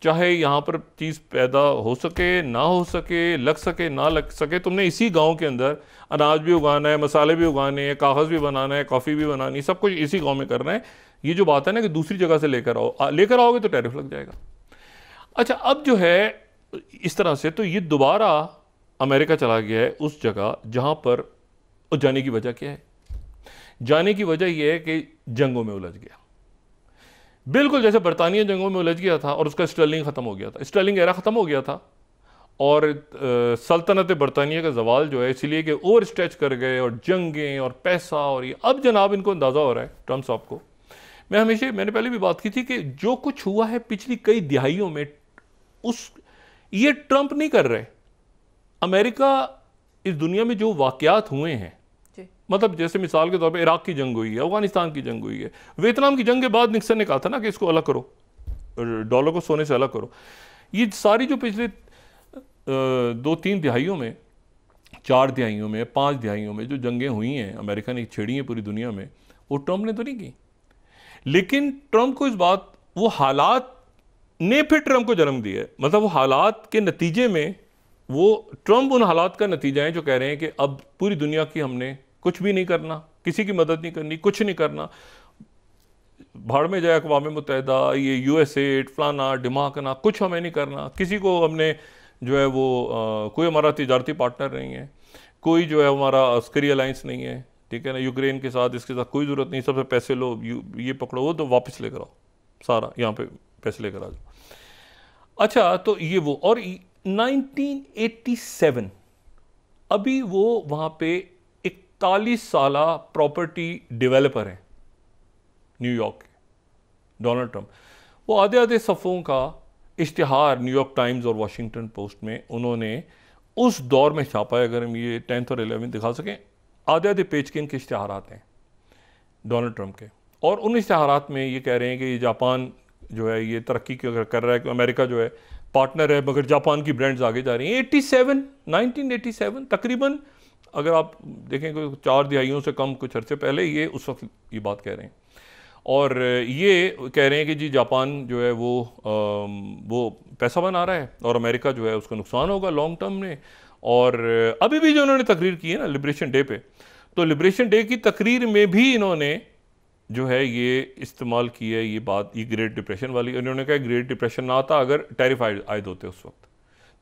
चाहे यहाँ पर चीज़ पैदा हो सके ना हो सके, लग सके ना लग सके, तुमने इसी गांव के अंदर अनाज भी उगाना है, मसाले भी उगाने हैं, कागज़ भी बनाना है, कॉफ़ी भी बनानी है, सब कुछ इसी गाँव में करना है। ये जो बात है ना कि दूसरी जगह से लेकर आओगे तो टैरिफ लग जाएगा। अच्छा, अब जो है इस तरह से तो ये दोबारा अमेरिका चला गया है उस जगह जहां पर, जाने की वजह क्या है? जाने की वजह यह है कि जंगों में उलझ गया, बिल्कुल जैसे बरतानिया जंगों में उलझ गया था और उसका स्टर्लिंग ख़त्म हो गया था, स्टर्लिंग एरा ख़त्म हो गया था, और सल्तनत बरतानिया का जवाल जो है इसलिए कि ओवर स्ट्रेच कर गए और जंगें और पैसा और ये। अब जनाब इनको अंदाज़ा हो रहा है, ट्रम्प साहब को, मैंने पहले भी बात की थी कि जो कुछ हुआ है पिछली कई दिहाइयों में, ये ट्रम्प नहीं कर रहे। अमेरिका इस दुनिया में जो वाकयात हुए हैं, मतलब जैसे मिसाल के तौर पे इराक की जंग हुई है, अफगानिस्तान की जंग हुई है, वियतनाम की जंग के बाद निक्सन ने कहा था ना कि इसको अलग करो, डॉलर को सोने से अलग करो। ये सारी जो पिछले 2-3 दिहाइयों में, 4 दिहाइयों में, 5 दिहाइयों में जो जंगें हुई हैं अमेरिका ने छेड़ी हैं पूरी दुनिया में, वो ट्रम्प ने तो नहीं की। लेकिन ट्रम्प को इस बात, वो हालात ने फिर ट्रम्प को जन्म दिया है, मतलब वो हालात के नतीजे में, वो ट्रम्प उन हालात का नतीजा है जो कह रहे हैं कि अब पूरी दुनिया की हमने कुछ भी नहीं करना, किसी की मदद नहीं करनी, कुछ नहीं करना, भाड़ में जाए अक़वाम मुत्तहिदा, ये USA, फलाना डिमाकना, कुछ हमें नहीं करना, किसी को हमने जो है वो कोई हमारा तिजारती पार्टनर नहीं है, कोई जो है हमारा अस्करी अलायंस नहीं है, ठीक है ना, यूक्रेन के साथ इसके साथ कोई ज़रूरत नहीं, सबसे पैसे लो, ये पकड़ो, वो तो वापस लेकर आओ, सारा यहाँ पे पैसे लेकर आ जाओ। अच्छा, तो ये वो, और 1987 अभी वो वहाँ पे 41 साला प्रॉपर्टी डेवलपर हैं न्यूयॉर्क के, डोनाल्ड ट्रंप। वो आधे आधे सफ़ों का इश्तिहार न्यूयॉर्क टाइम्स और वाशिंगटन पोस्ट में उन्होंने उस दौर में छापा है। अगर हम ये 10th और 11th दिखा सकें, आधे आधे पेज के इनके इश्तिहारात हैं डोनाल्ड ट्रंप के, और उन इश्तिहारात में ये कह रहे हैं कि जापान जो है ये तरक्की कर रहा है, कि अमेरिका जो है पार्टनर है, मगर जापान की ब्रांड्स आगे जा रही हैं। 1987 तकरीबन, अगर आप देखें कोई 4 दिहाइयों से कम कुछ अरसे पहले, ये उस वक्त ये बात कह रहे हैं। और ये कह रहे हैं कि जी जापान जो है वो पैसा बना रहा है और अमेरिका जो है उसको नुकसान होगा लॉन्ग टर्म में। और अभी भी जो उन्होंने तकरीर की है ना लिबरेशन डे पे, तो लिबरेशन डे की तकरीर में भी इन्होंने जो है ये इस्तेमाल की है ये बात, ये ग्रेट डिप्रेशन वाली। उन्होंने कहा ग्रेट डिप्रेशन ना आता अगर टैरिफ आयद होते उस वक्त,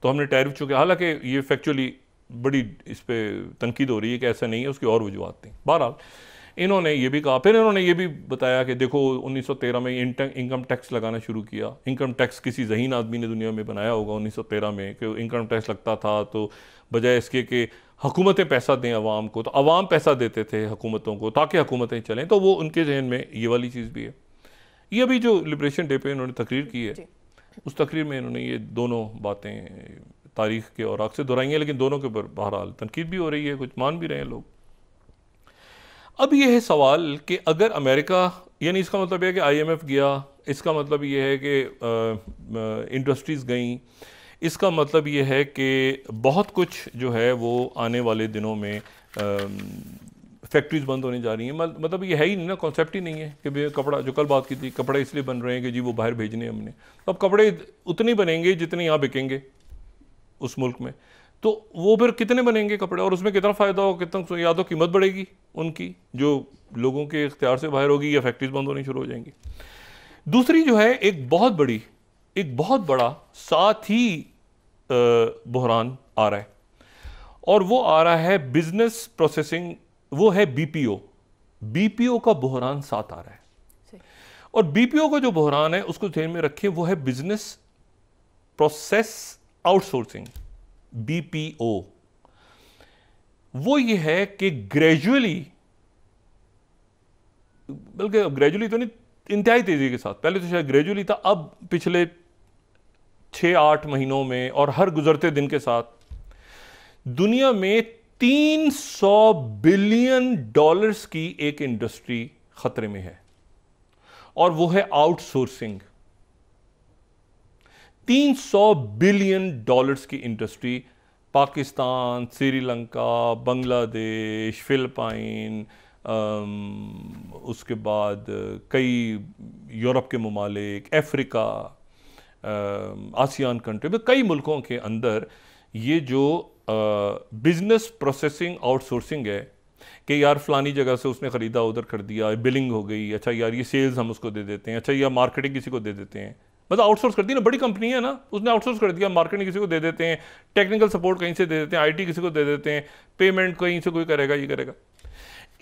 तो हमने टैरिफ चुके, हालांकि ये फैक्चुअली बड़ी इस पर तनकीद हो रही है कि ऐसा नहीं है, उसकी और वजूहत थी। बहरहाल इन्होंने ये भी कहा, फिर इन्होंने ये भी बताया कि देखो 1913 में इनकम टैक्स लगाना शुरू किया। इनकम टैक्स किसी ज़हीन आदमी ने दुनिया में बनाया होगा 1913 में, कि इनकम टैक्स लगता था तो बजाय इसके कि हुकूमतें पैसा दें आवाम को, तो आवाम पैसा देते थे हुकूमतों को ताकि हुकूमतें चलें। तो वो उनके जहन में ये वाली चीज़ भी है। ये अभी जो लिबरेशन डे पे इन्होंने तकरीर की है, उस तकरीर में इन्होंने ये दोनों बातें तारीख़ के औराक से दोहराई हैं, लेकिन दोनों के ऊपर बहरहाल तनकीद भी हो रही है, कुछ मान भी रहे हैं लोग। अब ये है सवाल कि अगर अमेरिका, यानी इसका मतलब है कि IMF गया, इसका मतलब ये है कि इंडस्ट्रीज़ गई, इसका मतलब ये है कि बहुत कुछ जो है वो आने वाले दिनों में फैक्ट्रीज बंद होने जा रही हैं। मतलब ये है ही नहीं ना, कॉन्सेप्ट ही नहीं है कि भाई कपड़ा, जो कल बात की थी, कपड़े इसलिए बन रहे हैं कि जी वो बाहर भेजने हैं हमने, तो अब कपड़े उतने बनेंगे जितने यहाँ बिकेंगे उस मुल्क में, तो वो फिर कितने बनेंगे कपड़े, और उसमें कितना फ़ायदा होगा, कितना, या तो कीमत बढ़ेगी उनकी जो लोगों के इख्तियार से बाहर होगी, या फैक्ट्रीज बंद होनी शुरू हो जाएंगी। दूसरी जो है एक बहुत बड़ा साथ ही बहरान आ रहा है, और वो आ रहा है बिजनेस प्रोसेसिंग, वो है BPO का बहरान साथ आ रहा है। और BPO का जो बहरान है उसको ध्यान में रखें, वो है बिजनेस प्रोसेस आउटसोर्सिंग, BPO। वो ये है कि ग्रेजुअली, बल्कि ग्रेजुअली तो नहीं, इंतहाई तेजी के साथ, पहले तो शायद ग्रेजुअली था, अब पिछले 6-8 महीनों में और हर गुजरते दिन के साथ दुनिया में $300 बिलियन की एक इंडस्ट्री खतरे में है, और वो है आउटसोर्सिंग। $300 बिलियन की इंडस्ट्री पाकिस्तान, श्रीलंका, बांग्लादेश, फिलिपाइन, उसके बाद कई यूरोप के ममालिक, अफ्रीका, आसियान कंट्री में कई मुल्कों के अंदर ये जो बिजनेस प्रोसेसिंग आउटसोर्सिंग है कि यार फलानी जगह से उसने ख़रीदा, उधर कर दिया, बिलिंग हो गई, अच्छा यार ये सेल्स हम उसको दे देते हैं, अच्छा या मार्केटिंग किसी को दे देते हैं, मतलब आउटसोर्स कर दी ना, बड़ी कंपनी है ना, उसने आउटसोर्स कर दिया, मार्केटिंग किसी को दे देते हैं, टेक्निकल सपोर्ट कहीं से दे देते हैं, IT किसी को दे देते हैं, पेमेंट कहीं से कोई करेगा, ये करेगा।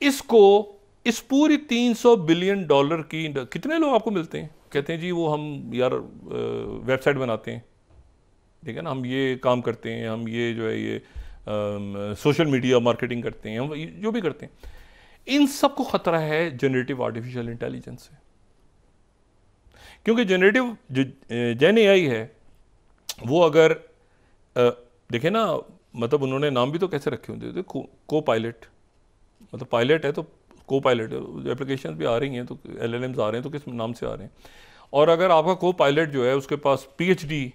इसको, इस पूरी $300 बिलियन की कितने लोग आपको मिलते हैं, कहते हैं जी वो हम यार वेबसाइट बनाते हैं, ठीक है ना, हम ये काम करते हैं, हम ये जो है ये सोशल मीडिया मार्केटिंग करते हैं, हम जो भी करते हैं। इन सब को खतरा है जनरेटिव आर्टिफिशियल इंटेलिजेंस से, क्योंकि जनरेटिव जो जेन AI है वो अगर देखें ना, मतलब उन्होंने नाम भी तो कैसे रखे होते, को पायलट, मतलब पायलट है तो को पायलट, एप्लीकेशन भी आ रही हैं तो LLMs आ रहे हैं तो किस नाम से आ रहे हैं। और अगर आपका को पायलट जो है उसके पास PhD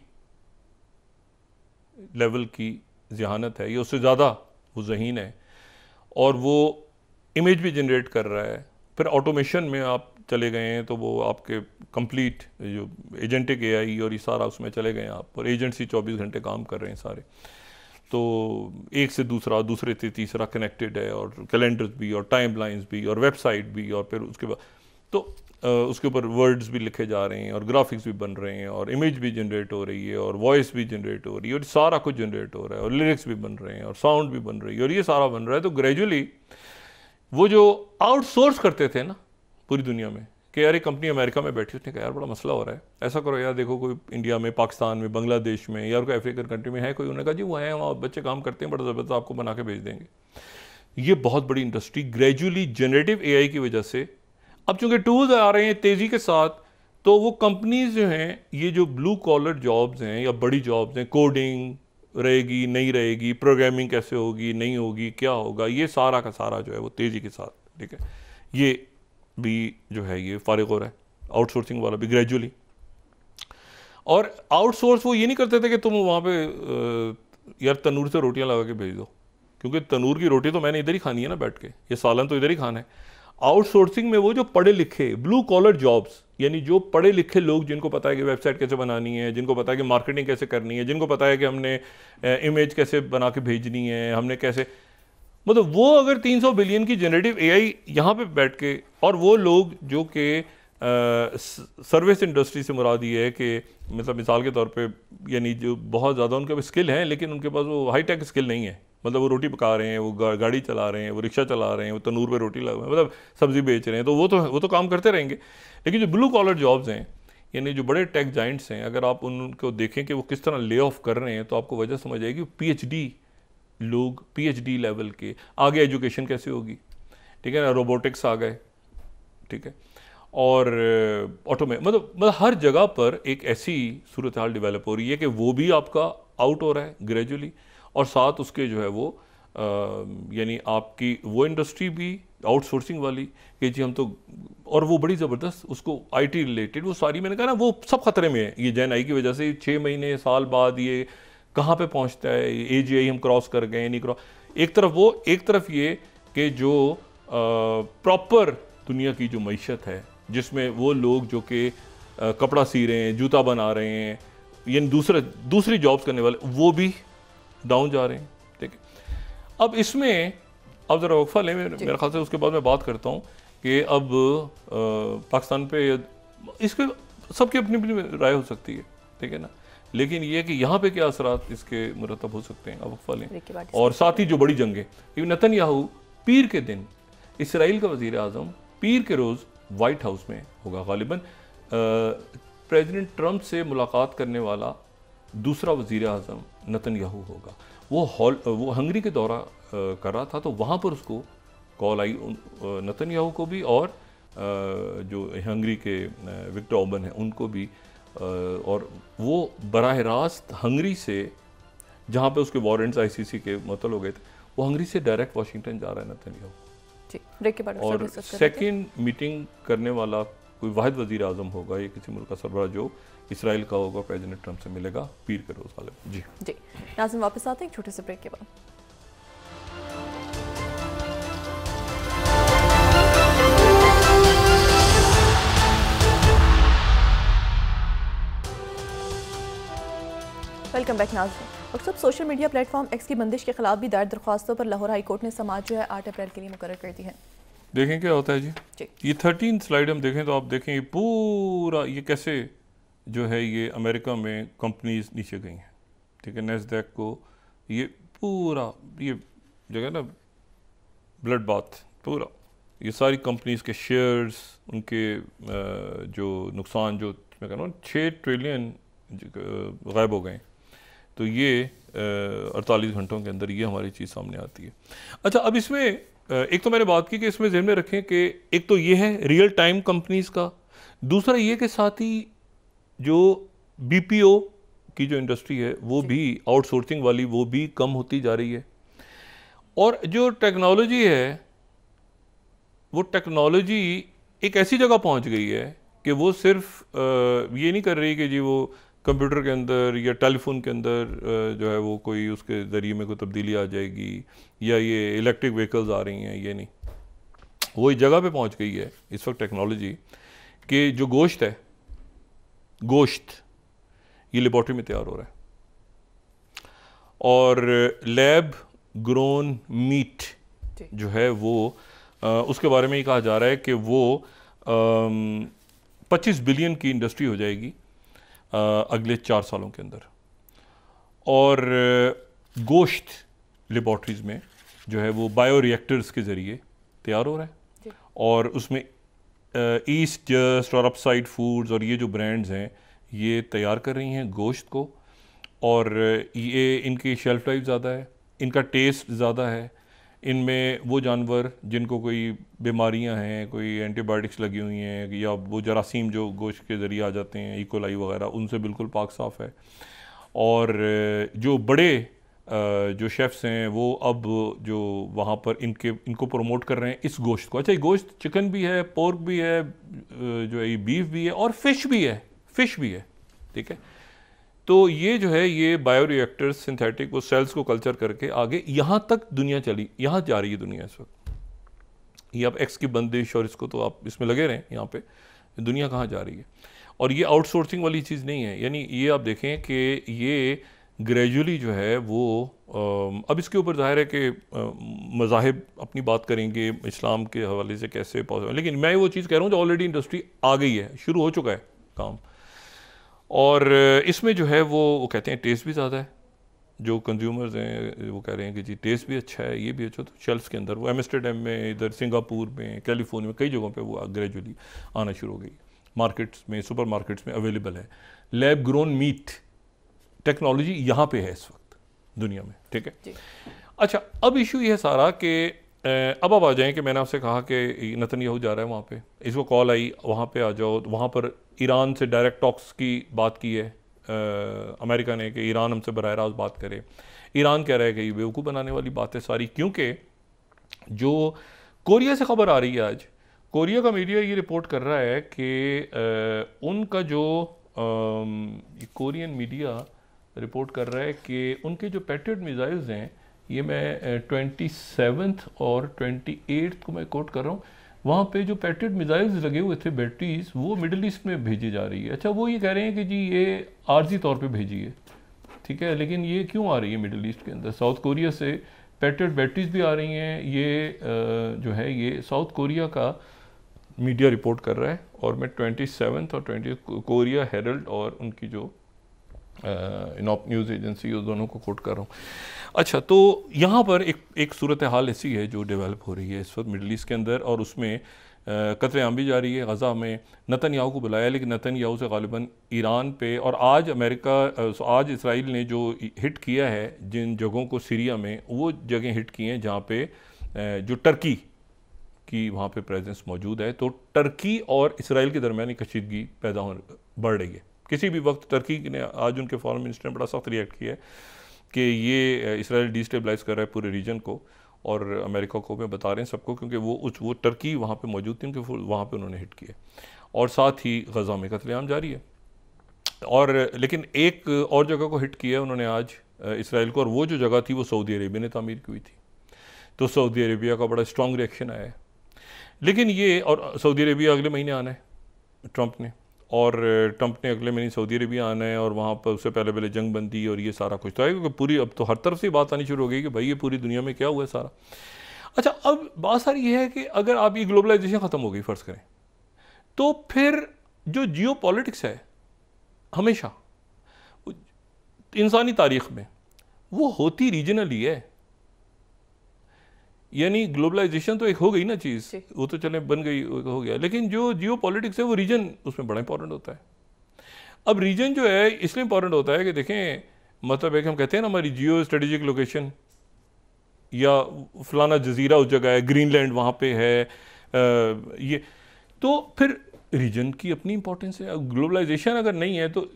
लेवल की ज़हानत है या उससे ज़्यादा वो ज़हीन है, और वो इमेज भी जनरेट कर रहा है, फिर ऑटोमेशन में आप चले गए हैं तो वो आपके कंप्लीट जो एजेंटिक AI और ये सारा उसमें चले गए हैं आप, और एजेंट्स ही 24 घंटे काम कर रहे हैं सारे, तो एक से दूसरा, दूसरे से तीसरा कनेक्टेड है, और कैलेंडर्स भी और टाइम लाइन्स भी और वेबसाइट भी, और फिर उसके बाद तो उसके ऊपर वर्ड्स भी लिखे जा रहे हैं और ग्राफिक्स भी बन रहे हैं और इमेज भी जनरेट हो रही है और वॉइस भी जनरेट हो रही है और सारा कुछ जनरेट हो रहा है और लिरिक्स भी बन रहे हैं और साउंड भी बन रही है और ये सारा बन रहा है। तो ग्रेजुअली वो जो आउटसोर्स करते थे ना पूरी दुनिया में कि यार एक कंपनी अमेरिका में बैठी, उसने कहा यार बड़ा मसला हो रहा है, ऐसा करो यार, देखो कोई इंडिया में, पाकिस्तान में, बांग्लादेश में या कोई अफ्रीकन कंट्री में है कोई, उन्होंने कहा जी वो है, वहाँ बच्चे काम करते हैं, बड़ा ज़बरदस्त, आपको बना के भेज देंगे। ये बहुत बड़ी इंडस्ट्री ग्रेजुअली जनरेटिव एआई की वजह से, अब चूंकि टूल्स आ रहे हैं तेज़ी के साथ, तो वो कंपनीज जो हैं, ये जो ब्लू कॉलर जॉब्स हैं या बड़ी जॉब्स हैं, कोडिंग रहेगी नहीं रहेगी, प्रोग्रामिंग कैसे होगी नहीं होगी, क्या होगा, ये सारा का सारा जो है वो तेज़ी के साथ, ठीक है, ये भी जो है ये फारिग हो रहा है, आउटसोर्सिंग वाला भी ग्रेजुअली। और आउटसोर्स वो ये नहीं करते थे कि तुम वहाँ पे यार तनूर से रोटियां लगा के भेज दो, क्योंकि तनूर की रोटी तो मैंने इधर ही खानी है ना बैठ के, ये सालन तो इधर ही खाना है। आउटसोर्सिंग में वो जो पढ़े लिखे ब्लू कॉलर जॉब्स, यानी जो पढ़े लिखे लोग जिनको पता है कि वेबसाइट कैसे बनानी है, जिनको पता है कि मार्केटिंग कैसे करनी है, जिनको पता है कि हमने इमेज कैसे बना के भेजनी है, हमने कैसे, मतलब वो अगर 300 बिलियन की जनरेटिव एआई यहाँ पे बैठ के, और वो लोग जो कि सर्विस इंडस्ट्री से मुराद ये है कि मतलब मिसाल के तौर पे यानी जो बहुत ज़्यादा उनके पास स्किल है लेकिन उनके पास वो हाई टेक स्किल नहीं है, मतलब वो रोटी पका रहे हैं, वो गाड़ी चला रहे हैं, वो रिक्शा चला रहे हैं, वो तनूर पे रोटी लगा, मतलब सब्जी बेच रहे हैं, तो वो तो काम करते रहेंगे। लेकिन जो ब्लू कॉलर जॉब्स हैं, यानी जो बड़े टेक जाइंट्स हैं, अगर आप उनको देखें कि वो किस तरह ले ऑफ कर रहे हैं, तो आपको वजह समझ आएगी। पीएचडी लोग, पीएचडी लेवल के, आगे एजुकेशन कैसे होगी, ठीक है ना, रोबोटिक्स आ गए, ठीक है, और मतलब हर जगह पर एक ऐसी सूरत हाल डेवलप हो रही है कि वो भी आपका आउट हो रहा है ग्रेजुअली, और साथ उसके जो है वो यानी आपकी वो इंडस्ट्री भी आउटसोर्सिंग वाली कि जी हम तो, और वो बड़ी ज़बरदस्त, उसको आईटी रिलेटेड वो सारी, मैंने कहा ना वो सब खतरे में है ये जेन आई की वजह से। 6 महीने साल बाद ये कहाँ पे पहुँचता है, एजीआई हम क्रॉस कर गए नहीं क्रॉस, एक तरफ वो, एक तरफ ये कि जो प्रॉपर दुनिया की जो मईशत है जिसमें वो लोग जो कि कपड़ा सी रहे हैं, जूता बना रहे हैं, यानी दूसरी जॉब्स करने वाले, वो भी डाउन जा रहे हैं, ठीक है। अब इसमें अब ज़रा वक्फा लें, मेरे ख्याल से उसके बाद मैं बात करता हूँ कि अब पाकिस्तान पे इसके सबकी अपनी अपनी राय हो सकती है, ठीक है ना, लेकिन ये कि यहाँ पे क्या असरात इसके मुरतब हो सकते हैं, अब वक्फा लें। और साथ ही जो बड़ी जंगें, नेतन्याहू पीर के दिन, इसराइल का वज़ीर आज़म पीर के रोज़ वाइट हाउस में होगा, गालिबन प्रेसिडेंट ट्रंप से मुलाकात करने वाला दूसरा वज़ीर आज़म नेतन्याहू होगा। वो हंगरी के दौरा कर रहा था, तो वहाँ पर उसको कॉल आई नेतन्याहू को भी और जो हंगरी के विक्टर ओर्बन हैं उनको भी, और वो बराह रास्त हंगरी से, जहाँ पे उसके वारंट्स आईसीसी के मुअत्तल हो गए थे, वो हंगरी से डायरेक्ट वाशिंगटन जा रहा है नेतन्याहू। और सेकेंड मीटिंग करने वाला कोई वाहिद वज़ीर आज़म होगा, ये किसी मुल्क का सरबराह जो इसराइल का होगा, प्रेसिडेंट ट्रंप से मिलेगा पीर के रोज़ गालिब। जी नाज़रीन, वापस आते हैं एक छोटे से ब्रेक के बाद। वेलकम बैक नाज़रीन। और सब सोशल मीडिया प्लेटफॉर्म एक्स की बंदिश के खिलाफ भी दायर दरख्वास्तों पर लाहौर हाई कोर्ट ने समाअत जो है 8 अप्रैल के लिए मुकर्रर कर दी है। देखें क्या होता है जी। ये 13 स्लाइड हम देखें तो आप देखें ये पूरा ये कैसे जो है ये अमेरिका में कंपनीज नीचे गई हैं, ठीक है, नैस्डैक को ये पूरा ये जगह ना ब्लड बाथ, पूरा ये सारी कंपनीज के शेयर्स, उनके जो नुकसान, जो मैं कह रहा हूँ 6 ट्रिलियन गायब हो गए। तो ये 48 घंटों के अंदर ये हमारी चीज़ सामने आती है। अच्छा, अब इसमें एक तो मैंने बात की कि इसमें ज़हन में रखें कि एक तो ये है रियल टाइम कंपनीज का, दूसरा ये कि साथ ही जो बीपीओ की जो इंडस्ट्री है वो भी आउटसोर्सिंग वाली, वो भी कम होती जा रही है। और जो टेक्नोलॉजी है, वो टेक्नोलॉजी एक ऐसी जगह पहुंच गई है कि वो सिर्फ ये नहीं कर रही कि जी वो कंप्यूटर के अंदर या टेलीफोन के अंदर जो है वो कोई उसके ज़रिए में कोई तब्दीली आ जाएगी या ये इलेक्ट्रिक व्हीकल्स आ रही हैं, ये नहीं, वो एक जगह पे पहुंच गई है इस वक्त टेक्नोलॉजी कि जो गोश्त है, गोश्त ये लेबॉर्ट्री में तैयार हो रहा है, और लैब ग्रोन मीट जो है वो उसके बारे में ही कहा जा रहा है कि वो 25 बिलियन की इंडस्ट्री हो जाएगी अगले 4 सालों के अंदर। और गोश्त लेबॉर्ट्रीज़ में जो है वो बायो रिएक्टर्स के ज़रिए तैयार हो रहा है, और उसमें ईस्ट जस्ट और अपसाइड फूड्स और ये जो ब्रांड्स हैं ये तैयार कर रही हैं गोश्त को, और ये इनकी शेल्फ लाइफ ज़्यादा है, इनका टेस्ट ज़्यादा है, इनमें वो जानवर जिनको कोई बीमारियां हैं, कोई एंटीबायोटिक्स लगी हुई हैं, या वो जरासीम जो गोश्त के ज़रिए आ जाते हैं, इकोलाई वगैरह, उनसे बिल्कुल पाक साफ़ है। और जो बड़े जो शेफ़्स हैं वो अब जो वहाँ पर इनको प्रमोट कर रहे हैं इस गोश्त को। अच्छा, ये गोश्त चिकन भी है, पोर्क भी है, जो है ये बीफ भी है, और फ़िश भी है, ठीक है। तो ये जो है ये बायो रिएक्टर्स सिंथेटिक वो सेल्स को कल्चर करके आगे यहाँ तक दुनिया यहाँ जा रही है दुनिया इस वक्त। ये आप एक्स की बंदिश और इसको तो आप इसमें लगे रहें, यहाँ पे दुनिया कहाँ जा रही है। और ये आउटसोर्सिंग वाली चीज़ नहीं है, यानी ये आप देखें कि ये ग्रेजुअली जो है वो अब इसके ऊपर ज़ाहिर है कि मज़ाहिब अपनी बात करेंगे इस्लाम के हवाले से कैसे पॉसिबल, लेकिन मैं वो चीज़ कह रहा हूँ जो ऑलरेडी इंडस्ट्री आ गई है, शुरू हो चुका है काम। और इसमें जो है वो कहते हैं टेस्ट भी ज़्यादा है, जो कंज्यूमर्स हैं वो कह रहे हैं कि जी टेस्ट भी अच्छा है, ये भी अच्छा। तो शेल्फ्स के अंदर वो एम्स्टर्डम में, इधर सिंगापुर में, कैलिफोर्निया में, कई जगहों पे वो ग्रेजुअली आना शुरू हो गई, मार्केट्स में, सुपर मार्केट्स में अवेलेबल है। लैब ग्रोन मीट टेक्नोलॉजी यहाँ पे है इस वक्त दुनिया में, ठीक है। अच्छा, अब इशू ये है सारा कि अब आप आ जाएं कि मैंने आपसे कहा कि नेतन्याहू जा रहा है वहाँ पे, इसको कॉल आई वहाँ पे आ जाओ, तो वहाँ पर ईरान से डायरेक्ट टॉक्स की बात की है अमेरिका ने कि ईरान हमसे बराह रास्त बात करे। ईरान कह रहा है कि ये बेवकूफ़ बनाने वाली बात है सारी, क्योंकि जो कोरिया से खबर आ रही है आज, कोरिया का मीडिया ये रिपोर्ट कर रहा है कि उनका जो कोरियन मीडिया रिपोर्ट कर रहा है कि उनके जो पैट्रियट मिसाइल्स हैं, ये मैं 27 और 28 को मैं कोट कर रहा हूँ, वहाँ पे जो पैट्रियट मिसाइल्स लगे हुए थे बैटरीज, वो मिडल ईस्ट में भेजी जा रही है। अच्छा, वो ये कह रहे हैं कि जी ये आर्जी तौर पे भेजी है, ठीक है, लेकिन ये क्यों आ रही है मिडल ईस्ट के अंदर? साउथ कोरिया से पैट्रियट बैटरीज भी आ रही हैं, ये जो है ये साउथ कोरिया का मीडिया रिपोर्ट कर रहा है, और मैं 27 और 20 कोरिया हेरल्ड और उनकी जो इनॉप न्यूज़ एजेंसी, उस दोनों को कोट कर रहा हूँ। अच्छा, तो यहाँ पर एक सूरत हाल ऐसी है जो डेवलप हो रही है इस वक्त मिडल ईस्ट के अंदर, और उसमें कत्लेआम भी जारी है। गज़ा में नेतन्याहू को बुलाया, लेकिन नेतन्याहू से गालिबन ईरान पे, और आज इसराइल ने जो हिट किया है जिन जगहों को सीरिया में, वो जगह हिट की हैं जहाँ पे जो टर्की की वहाँ पे प्रेजेंस मौजूद है। तो टर्की और इसराइल के दरमियान कशीदगी बढ़ रही है। किसी भी वक्त टर्की ने, आज उनके फॉरेन मिनिस्टर ने बड़ा सख्त रिएक्ट किया है कि ये इसराइल डिस्टेबलाइज कर रहा है पूरे रीजन को, और अमेरिका को में बता रहे हैं सबको, क्योंकि वो टर्की वहाँ पे मौजूद थी, उनके वहाँ पे उन्होंने हिट किया। और साथ ही गज़ा में कत्लेआम जारी है, और लेकिन एक और जगह को हिट किया है उन्होंने आज इसराइल को, और वो जो जगह थी वो सऊदी अरेबिया ने तामीर की हुई थी। तो सऊदी अरेबिया का बड़ा स्ट्रॉन्ग रिएक्शन आया है। लेकिन ये, और सऊदी अरेबिया अगले महीने आना है ट्रंप ने, और ट्रंप ने अगले महीने सऊदी अरेबिया आना है, और वहाँ पर उससे पहले जंग बंदी और ये सारा कुछ तो है, क्योंकि पूरी अब तो हर तरफ से बात आनी शुरू हो गई कि भाई ये पूरी दुनिया में क्या हुआ है सारा। अच्छा, अब बात सारी ये है कि अगर आप ये ग्लोबलाइजेशन ख़त्म हो गई फ़र्ज़ करें, तो फिर जो जियो पॉलिटिक्स है हमेशा इंसानी तारीख़ में वो होती रीजनली है। यानी ग्लोबलाइजेशन तो एक हो गई ना चीज़, वो तो चले बन गई, हो गया, लेकिन जो जियो पॉलिटिक्स है वो रीजन, उसमें बड़ा इंपॉर्टेंट होता है। अब रीजन जो है इसलिए इंपॉर्टेंट होता है कि देखें, मतलब है कि हम कहते हैं ना हमारी जियो स्ट्रेटेजिक लोकेशन, या फलाना जजीरा उस जगह है, ग्रीनलैंड वहाँ पे है, ये तो फिर रीजन की अपनी इंपॉर्टेंस है। ग्लोबलाइजेशन अगर नहीं है तो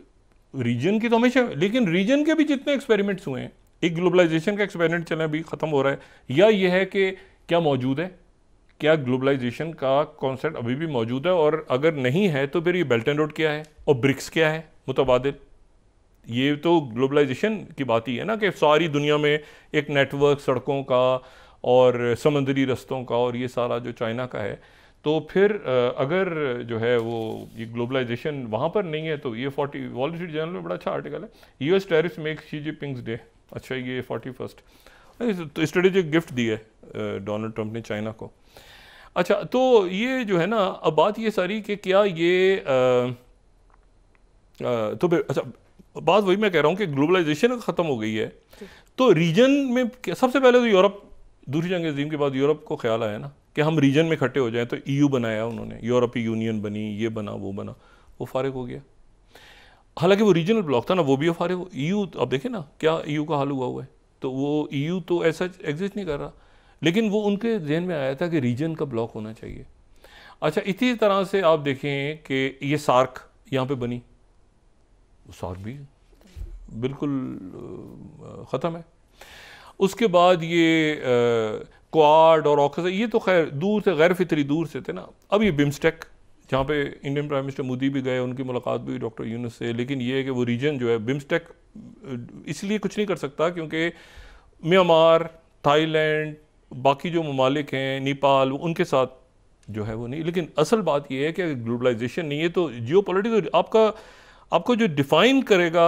रीजन की तो हमेशा, लेकिन रीजन के भी जितने एक्सपेरिमेंट्स हुए हैं, एक ग्लोबलाइजेशन का एक्सपेरिमेंट चला अभी ख़त्म हो रहा है, या ये है कि क्या मौजूद है, क्या ग्लोबलाइजेशन का कॉन्सेप्ट अभी भी मौजूद है, और अगर नहीं है तो फिर ये बेल्ट एंड रोड क्या है और ब्रिक्स क्या है मुतबादिल। ये तो ग्लोबलाइजेशन की बात ही है ना, कि सारी दुनिया में एक नेटवर्क सड़कों का और समुद्री रस्तों का, और ये सारा जो चाइना का है, तो फिर अगर जो है वो ये ग्लोबलाइजेशन वहाँ पर नहीं है, तो ये वॉल स्ट्रीट जर्नल में बड़ा अच्छा आर्टिकल है, US tariffs make Xi Jinping's day. अच्छा, ये 41 तो स्ट्रेटेजिक गिफ्ट दी है डोनाल्ड ट्रंप ने चाइना को। अच्छा, तो ये जो है ना, अब बात ये सारी कि क्या ये तो फिर अच्छा, बात वही मैं कह रहा हूँ कि ग्लोबलाइजेशन ख़त्म हो गई है, तो रीजन में सबसे पहले तो यूरोप, दूसरी जंग अज़ीम के बाद यूरोप को ख्याल आया ना कि हम रीजन में इकट्ठे हो जाएं, तो EU बनाया उन्होंने, यूरोपीय यूनियन बनी, ये बना वो बना, वो फारिग हो गया। हालांकि वो रीजनल ब्लॉक था ना, वो भी फारिग हो। EU अब देखें ना क्या EU का हाल हुआ है, तो वो EU तो ऐसा एग्जिस्ट नहीं कर रहा, लेकिन वो उनके जहन में आया था कि रीजन का ब्लॉक होना चाहिए। अच्छा, इसी तरह से आप देखें कि ये सार्क यहाँ पे बनी, सार्क भी बिल्कुल ख़त्म है। उसके बाद ये क्वाड और ऑक्स, ये तो खैर दूर से, गैर फितरी दूर से थे ना। अब ये बिम्स्टेक, जहाँ पे इंडियन प्राइम मिनिस्टर मोदी भी गए, उनकी मुलाकात भी डॉक्टर यूनुस से, लेकिन ये है कि वो रीजन जो है बिम्स्टेक इसलिए कुछ नहीं कर सकता क्योंकि म्यांमार, थाईलैंड, बाकी जो ममालिक हैं, नेपाल, उनके साथ जो है वो नहीं। लेकिन असल बात ये है कि ग्लोबलाइजेशन नहीं है तो जियोपॉलिटिक्स आपको जो डिफाइन करेगा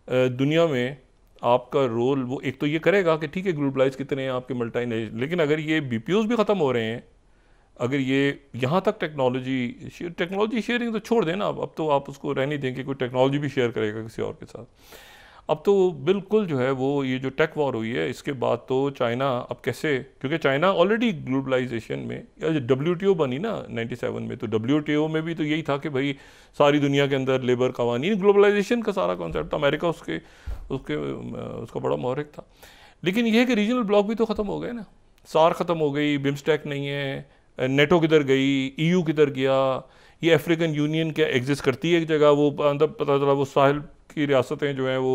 दुनिया में आपका रोल, वो एक तो ये करेगा कि ठीक है ग्लोबलाइज कितने हैं आपके मल्टीनेशनल, लेकिन अगर ये BPOs भी ख़त्म हो रहे हैं, अगर ये यहाँ तक टेक्नोलॉजी शेयरिंग तो छोड़ देना, अब तो आप उसको रहने देंगे, कोई टेक्नोलॉजी भी शेयर करेगा किसी और के साथ। अब तो बिल्कुल जो है वो ये जो टेक वॉर हुई है, इसके बाद तो चाइना अब कैसे, क्योंकि चाइना ऑलरेडी ग्लोबलाइजेशन में, WTO बनी ना 97 में, तो WTO में भी तो यही था कि भाई सारी दुनिया के अंदर लेबर कवानीन, ग्लोबलाइजेशन का सारा कॉन्सेप्ट था। अमेरिका उसका बड़ा महरिक था। लेकिन यह है कि रीजनल ब्लॉक भी तो ख़त्म हो गए ना, सार ख़त्म हो गई, बिम्स्टेक नहीं है, नेटो किधर गई, EU किधर गया, ये अफ्रीकन यूनियन क्या एग्जिस्ट करती है एक जगह, वो अंदर पता चला वो साहिल की रियासतें जो हैं वो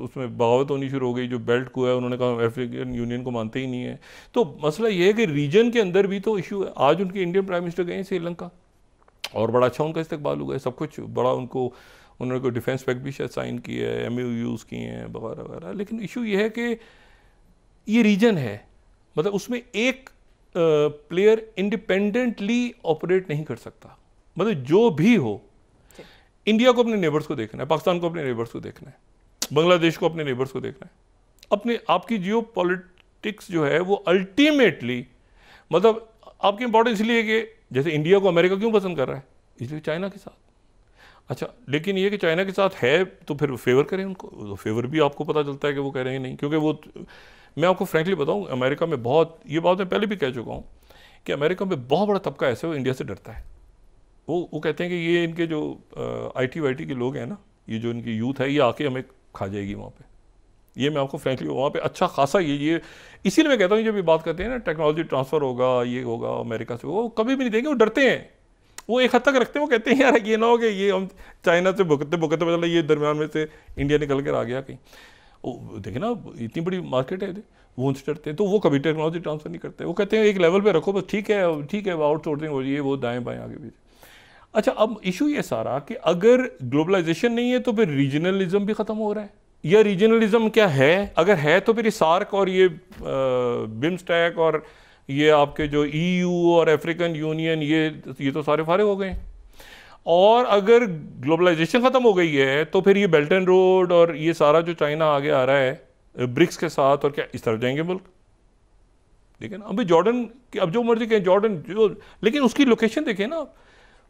उसमें बगावत होनी शुरू हो गई, जो बेल्ट को है उन्होंने कहा अफ्रीकन यूनियन को मानते ही नहीं है। तो मसला ये है कि रीजन के अंदर भी तो इशू है। आज उनके इंडियन प्राइम मिनिस्टर गए श्रीलंका और बड़ा अच्छा उनका इस्तकबाल हुआ है, सब कुछ बड़ा, उन्होंने कोई डिफेंस पैक्ट भी शायद साइन किया है, MOUs किए हैं वगैरह वगैरह। लेकिन इशू ये है कि ये रीजन है, मतलब उसमें एक प्लेयर इंडिपेंडेंटली ऑपरेट नहीं कर सकता। मतलब जो भी हो, इंडिया को अपने नेबर्स को देखना है, पाकिस्तान को अपने नेबर्स को देखना है, बांग्लादेश को अपने नेबर्स को देखना है। अपने आपकी जियो पॉलिटिक्स जो है वो अल्टीमेटली, मतलब आपकी इंपॉर्टेंस इसलिए कि जैसे इंडिया को अमेरिका क्यों पसंद कर रहा है, इसलिए चाइना के साथ। अच्छा, लेकिन ये कि चाइना के साथ है तो फिर फेवर करें उनको, तो फेवर भी आपको पता चलता है कि वो कह रहे हैं नहीं, क्योंकि वो, मैं आपको फ्रैंकली बताऊं, अमेरिका में बहुत, ये बात मैं पहले भी कह चुका हूं कि अमेरिका में बहुत बड़ा तबका ऐसा वो इंडिया से डरता है। वो कहते हैं कि ये इनके जो IT के लोग हैं ना, ये जो इनकी यूथ है, ये आके हमें खा जाएगी वहाँ पे। ये मैं आपको फ्रैंकली, वहाँ पे अच्छा खासा ये इसीलिए मैं कहता हूँ जब ये बात करते हैं ना टेक्नोलॉजी ट्रांसफ़र होगा, ये होगा अमेरिका से, वो कभी भी नहीं देंगे, वो डरते हैं, वो एक हद तक रखते हैं। वो कहते हैं यार ये ना हो कि ये हम चाइना से भुगतते मतलब ये दरमियान में से इंडिया निकल कर आ गया कहीं। वो देखे ना, इतनी बड़ी मार्केट है, वो उनसे डरते हैं, तो वो कभी टेक्नोलॉजी ट्रांसफ़र नहीं करते। वो कहते हैं एक लेवल पे रखो बस, ठीक है आउटसोर्सिंग हो जाइए, वो दाएं बाएं आगे पीछे। अच्छा, अब इशू ये सारा कि अगर ग्लोबलाइजेशन नहीं है तो फिर रीजनलिज्म भी ख़त्म हो रहा है, या रीजनलिज्म क्या है, अगर है तो फिर ये सार्क और ये बिम्स्टेक और ये आपके जो EU और अफ्रीकन यूनियन, ये तो सारे फारिग हो गए। और अगर ग्लोबलाइजेशन ख़त्म हो गई है तो फिर ये बेल्ट एंड रोड और ये सारा जो चाइना आगे आ रहा है ब्रिक्स के साथ, और क्या इस तरफ जाएंगे मुल्क। ठीक है ना, अभी जॉर्डन, अब जो मर्जी कहें जॉर्डन जो, लेकिन उसकी लोकेशन देखें ना,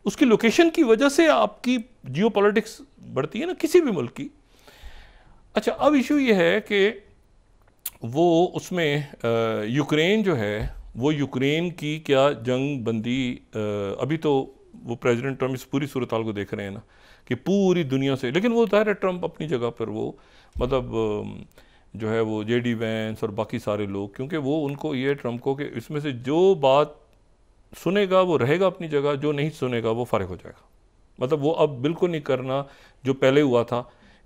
उसकी लोकेशन की वजह से आपकी जियोपॉलिटिक्स बढ़ती है ना किसी भी मुल्क की। अच्छा, अब इशू ये है कि वो उसमें यूक्रेन जो है, वो यूक्रेन की क्या जंग बंदी, अभी तो वो प्रेसिडेंट ट्रम्प इस पूरी सूरत हाल को देख रहे हैं ना कि पूरी दुनिया से, लेकिन वो ज़ाहिर है ट्रम्प अपनी जगह पर, वो मतलब जो है वो JD वैंस और बाकी सारे लोग, क्योंकि वो उनको ये ट्रम्प को कि इसमें से जो बात सुनेगा वो रहेगा अपनी जगह, जो नहीं सुनेगा वो फारिग हो जाएगा। मतलब वो अब बिल्कुल नहीं करना जो पहले हुआ था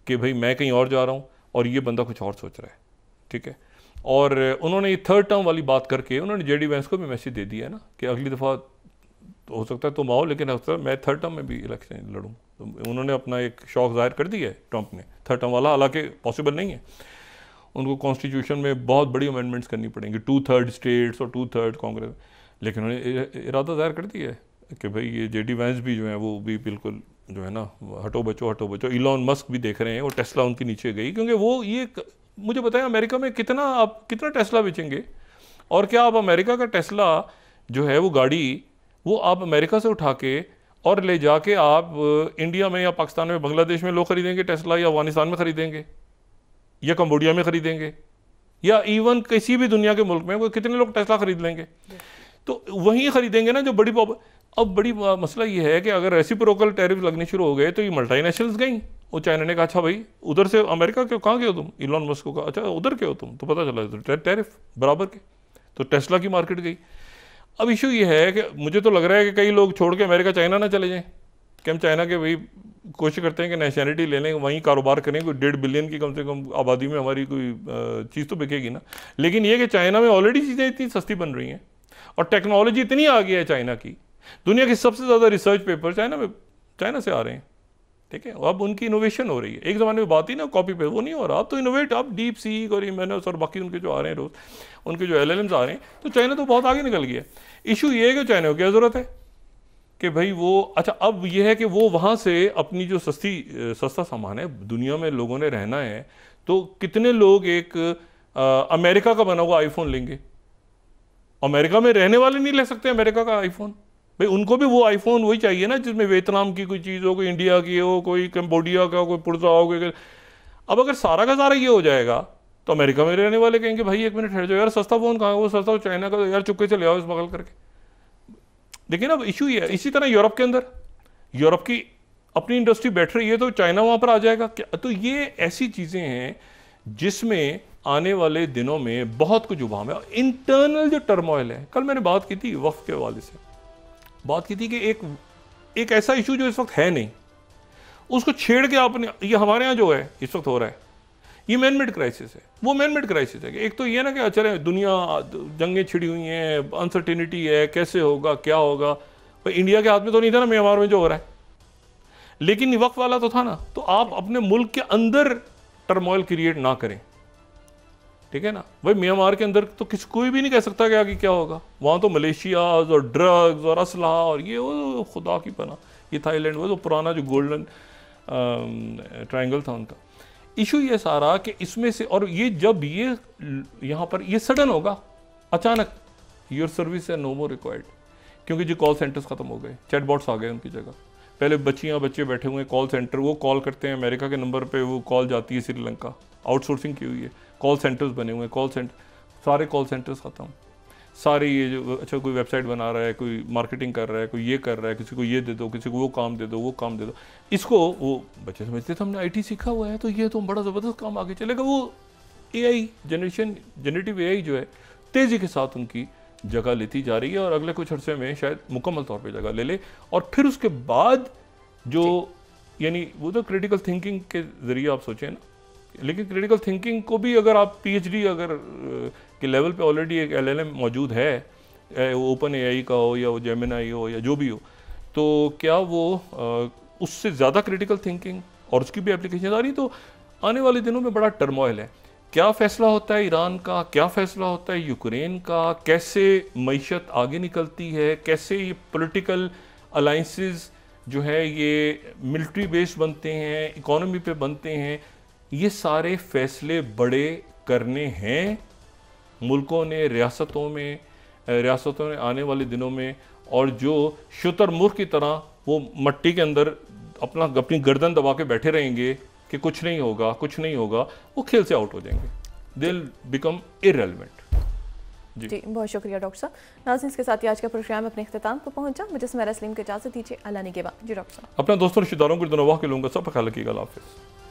कि भाई मैं कहीं और जा रहा हूँ और ये बंदा कुछ और सोच रहा है। ठीक है, और उन्होंने ये थर्ड टर्म वाली बात करके उन्होंने JD वैंस को भी मैसेज दे दिया है ना कि अगली दफ़ा तो हो सकता है तुम आओ, लेकिन हो सकता है मैं थर्ड टर्म में भी इलेक्शन लड़ूँ। तो उन्होंने अपना एक शौक जाहिर कर दिया है ट्रम्प ने थर्ड टर्म वाला, हालांकि पॉसिबल नहीं है, उनको कॉन्स्टिट्यूशन में बहुत बड़ी अमेंडमेंट्स करनी पड़ेंगी, 2/3 स्टेट्स और 2/3 कांग्रेस, लेकिन उन्होंने इरादा जाहिर कर दिया है कि भाई ये JD वैंस भी जो है वो भी बिल्कुल जो है ना हटो बचो। इलॉन मस्क भी देख रहे हैं, वो टेस्ला उनके नीचे गई, क्योंकि वो ये मुझे बताएं अमेरिका में कितना टेस्ला बेचेंगे, और क्या आप अमेरिका का टेस्ला जो है वो गाड़ी वो आप अमेरिका से उठा के और ले जाके आप इंडिया में या पाकिस्तान में, बांग्लादेश में लोग खरीदेंगे टेस्ला, या अफगानिस्तान में खरीदेंगे, या कंबोडिया में खरीदेंगे, या इवन किसी भी दुनिया के मुल्क में वो कितने लोग टेस्ला खरीद लेंगे? तो वहीं खरीदेंगे ना जो अब बड़ी मसला ये है कि अगर रेसिप्रोकल टैरिफ लगने शुरू हो गए तो ये मल्टीनेशनल्स गई। वो चाइना ने कहा अच्छा भाई उधर से अमेरिका क्यों, कहाँ गए हो तुम? इलॉन मस्क को कहा अच्छा उधर के हो तुम, तो पता चला टैरिफ बराबर के, तो टेस्ला की मार्केट गई। अब इशू ये है कि मुझे तो लग रहा है कि कई लोग छोड़ के अमेरिका चाइना ना चले जाएं, कि हम चाइना के भाई कोशिश करते हैं कि नेशनलिटी ले लें, वहीं कारोबार करें, कोई 1.5 बिलियन की कम से कम आबादी में हमारी कोई चीज़ तो बिकेगी ना। लेकिन ये कि चाइना में ऑलरेडी चीज़ें इतनी सस्ती बन रही हैं और टेक्नोलॉजी इतनी आ गई है चाइना की, दुनिया के सबसे ज़्यादा रिसर्च पेपर चाइना से आ रहे हैं, ठीक है। अब उनकी इनोवेशन हो रही है। एक ज़माने में बात ही ना कॉपी पे, वो नहीं हो रहा। अब तो इनोवेट, अब डीप सीक और इमेनस और बाकी उनके जो आ रहे हैं रोज़, उनके जो LLMs आ रहे हैं, तो चाइना तो बहुत आगे निकल गया। इशू ये है कि चाइना को क्या ज़रूरत है कि भाई वो, अच्छा अब ये है कि वो वहाँ से अपनी जो सस्ता सामान है, दुनिया में लोगों ने रहना है, तो कितने लोग एक अमेरिका का बना हुआ आईफोन लेंगे? अमेरिका में रहने वाले नहीं ले सकते अमेरिका का आईफोन, भाई उनको भी वो आईफोन वही चाहिए ना जिसमें वियतनाम की कोई चीज़ हो, कोई इंडिया की हो, कोई कंबोडिया का, कोई पुर्जा हो, कोई। अब अगर सारा का सारा ये हो जाएगा तो अमेरिका में रहने वाले कहेंगे भाई एक मिनट ठहर जाओ यार, सस्ता फोन कहाँ है? वो सस्ता चाइना का यार, चुपके से ले आओ इस बगल करके। लेकिन अब इशू ये है, इसी तरह यूरोप के अंदर, यूरोप की अपनी इंडस्ट्री बैठ रही है तो चाइना वहाँ पर आ जाएगा क्या? तो ये ऐसी चीज़ें हैं जिसमें आने वाले दिनों में बहुत कुछ उभाम है। इंटरनल जो टर्मोइल है, कल मैंने बात की थी वक्फ के हवाले से, बात की थी कि एक ऐसा इशू जो इस वक्त है नहीं, उसको छेड़ के आपने, ये हमारे यहाँ जो है इस वक्त हो रहा है, ये मैन मेड क्राइसिस है। वो मैन मेड क्राइसिस है कि एक तो ये ना कि चले दुनिया जंगें छिड़ी हुई हैं, अनसर्टेनिटी है, कैसे होगा क्या होगा, भाई इंडिया के हाथ में तो नहीं था ना म्यांमार में जो हो रहा है, लेकिन वक्त वाला तो था ना। तो आप अपने मुल्क के अंदर टर्मोइल क्रिएट ना करें, ठीक है ना। भाई म्यांमार के अंदर तो कोई भी नहीं कह सकता कि आगे क्या होगा। वहाँ तो मलेशियाज और ड्रग्स और असलहा और ये वो खुदा की पना, ये थाईलैंड वो तो पुराना जो गोल्डन ट्रायंगल था उनका। इशू ये सारा कि इसमें से, और ये जब ये यहाँ पर ये सडन होगा अचानक, योर सर्विस है नो मोर रिक्वायर्ड, क्योंकि जो कॉल सेंटर्स खत्म हो गए, चैटबॉट्स आ गए उनकी जगह। पहले बच्चे बैठे हुए हैं कॉल सेंटर, वो कॉल करते हैं अमेरिका के नंबर पे, वो कॉल जाती है श्रीलंका, आउटसोर्सिंग की हुई है, कॉल सेंटर्स बने हुए हैं, सारे कॉल सेंटर्स खत्म। सारे ये जो, अच्छा कोई वेबसाइट बना रहा है, कोई मार्केटिंग कर रहा है, कोई ये कर रहा है, किसी को ये दे दो, किसी को वो काम दे दो, वो काम दे दो, इसको वो बच्चे समझते थे हमने IT सीखा हुआ है तो ये तो बड़ा ज़बरदस्त काम आगे चलेगा। वो AI जनरेटिव AI जो है तेज़ी के साथ उनकी जगह लेती जा रही है और अगले कुछ अर्से में शायद मुकम्मल तौर पे जगह ले ले। और फिर उसके बाद जो, यानी वो तो क्रिटिकल थिंकिंग के ज़रिए आप सोचें ना, लेकिन क्रिटिकल थिंकिंग को भी अगर आप PhD अगर के लेवल पे ऑलरेडी एक LLM मौजूद है, ओपन AI का हो या वो जेमिनी हो या जो भी हो, तो क्या वो उससे ज़्यादा क्रिटिकल थिंकिंग और उसकी भी एप्लीकेशन आ रही। तो आने वाले दिनों में बड़ा टर्मोइल है। क्या फ़ैसला होता है ईरान का, क्या फ़ैसला होता है यूक्रेन का, कैसे मईशत आगे निकलती है, कैसे ये पॉलिटिकल अलाइंसेस जो है ये मिलिट्री बेस्ड बनते हैं, इकोनॉमी पे बनते हैं, ये सारे फैसले बड़े करने हैं मुल्कों ने, रियासतों ने आने वाले दिनों में। और जो शुतुरमुर्ग की तरह वो मट्टी के अंदर अपनी गर्दन दबा के बैठे रहेंगे कि कुछ नहीं होगा, वो खेल से आउट हो जाएंगे, दे विल बिकम इररेलेवेंट। जी बहुत शुक्रिया डॉक्टर साहब। नाज़रीन इसके साथ ही आज का प्रोग्राम अपने इख्तिताम को पहुंचा। मुझे सुमेरा सलीम को इजाज़त दीजिए। अल्लाह ने के बाद जी डॉक्टर साहब, अपने दोस्तों रिश्तेदारों को दुनिया के लोगों का सब ख्याल रखिएगा। अल्लाह हाफ़िज़।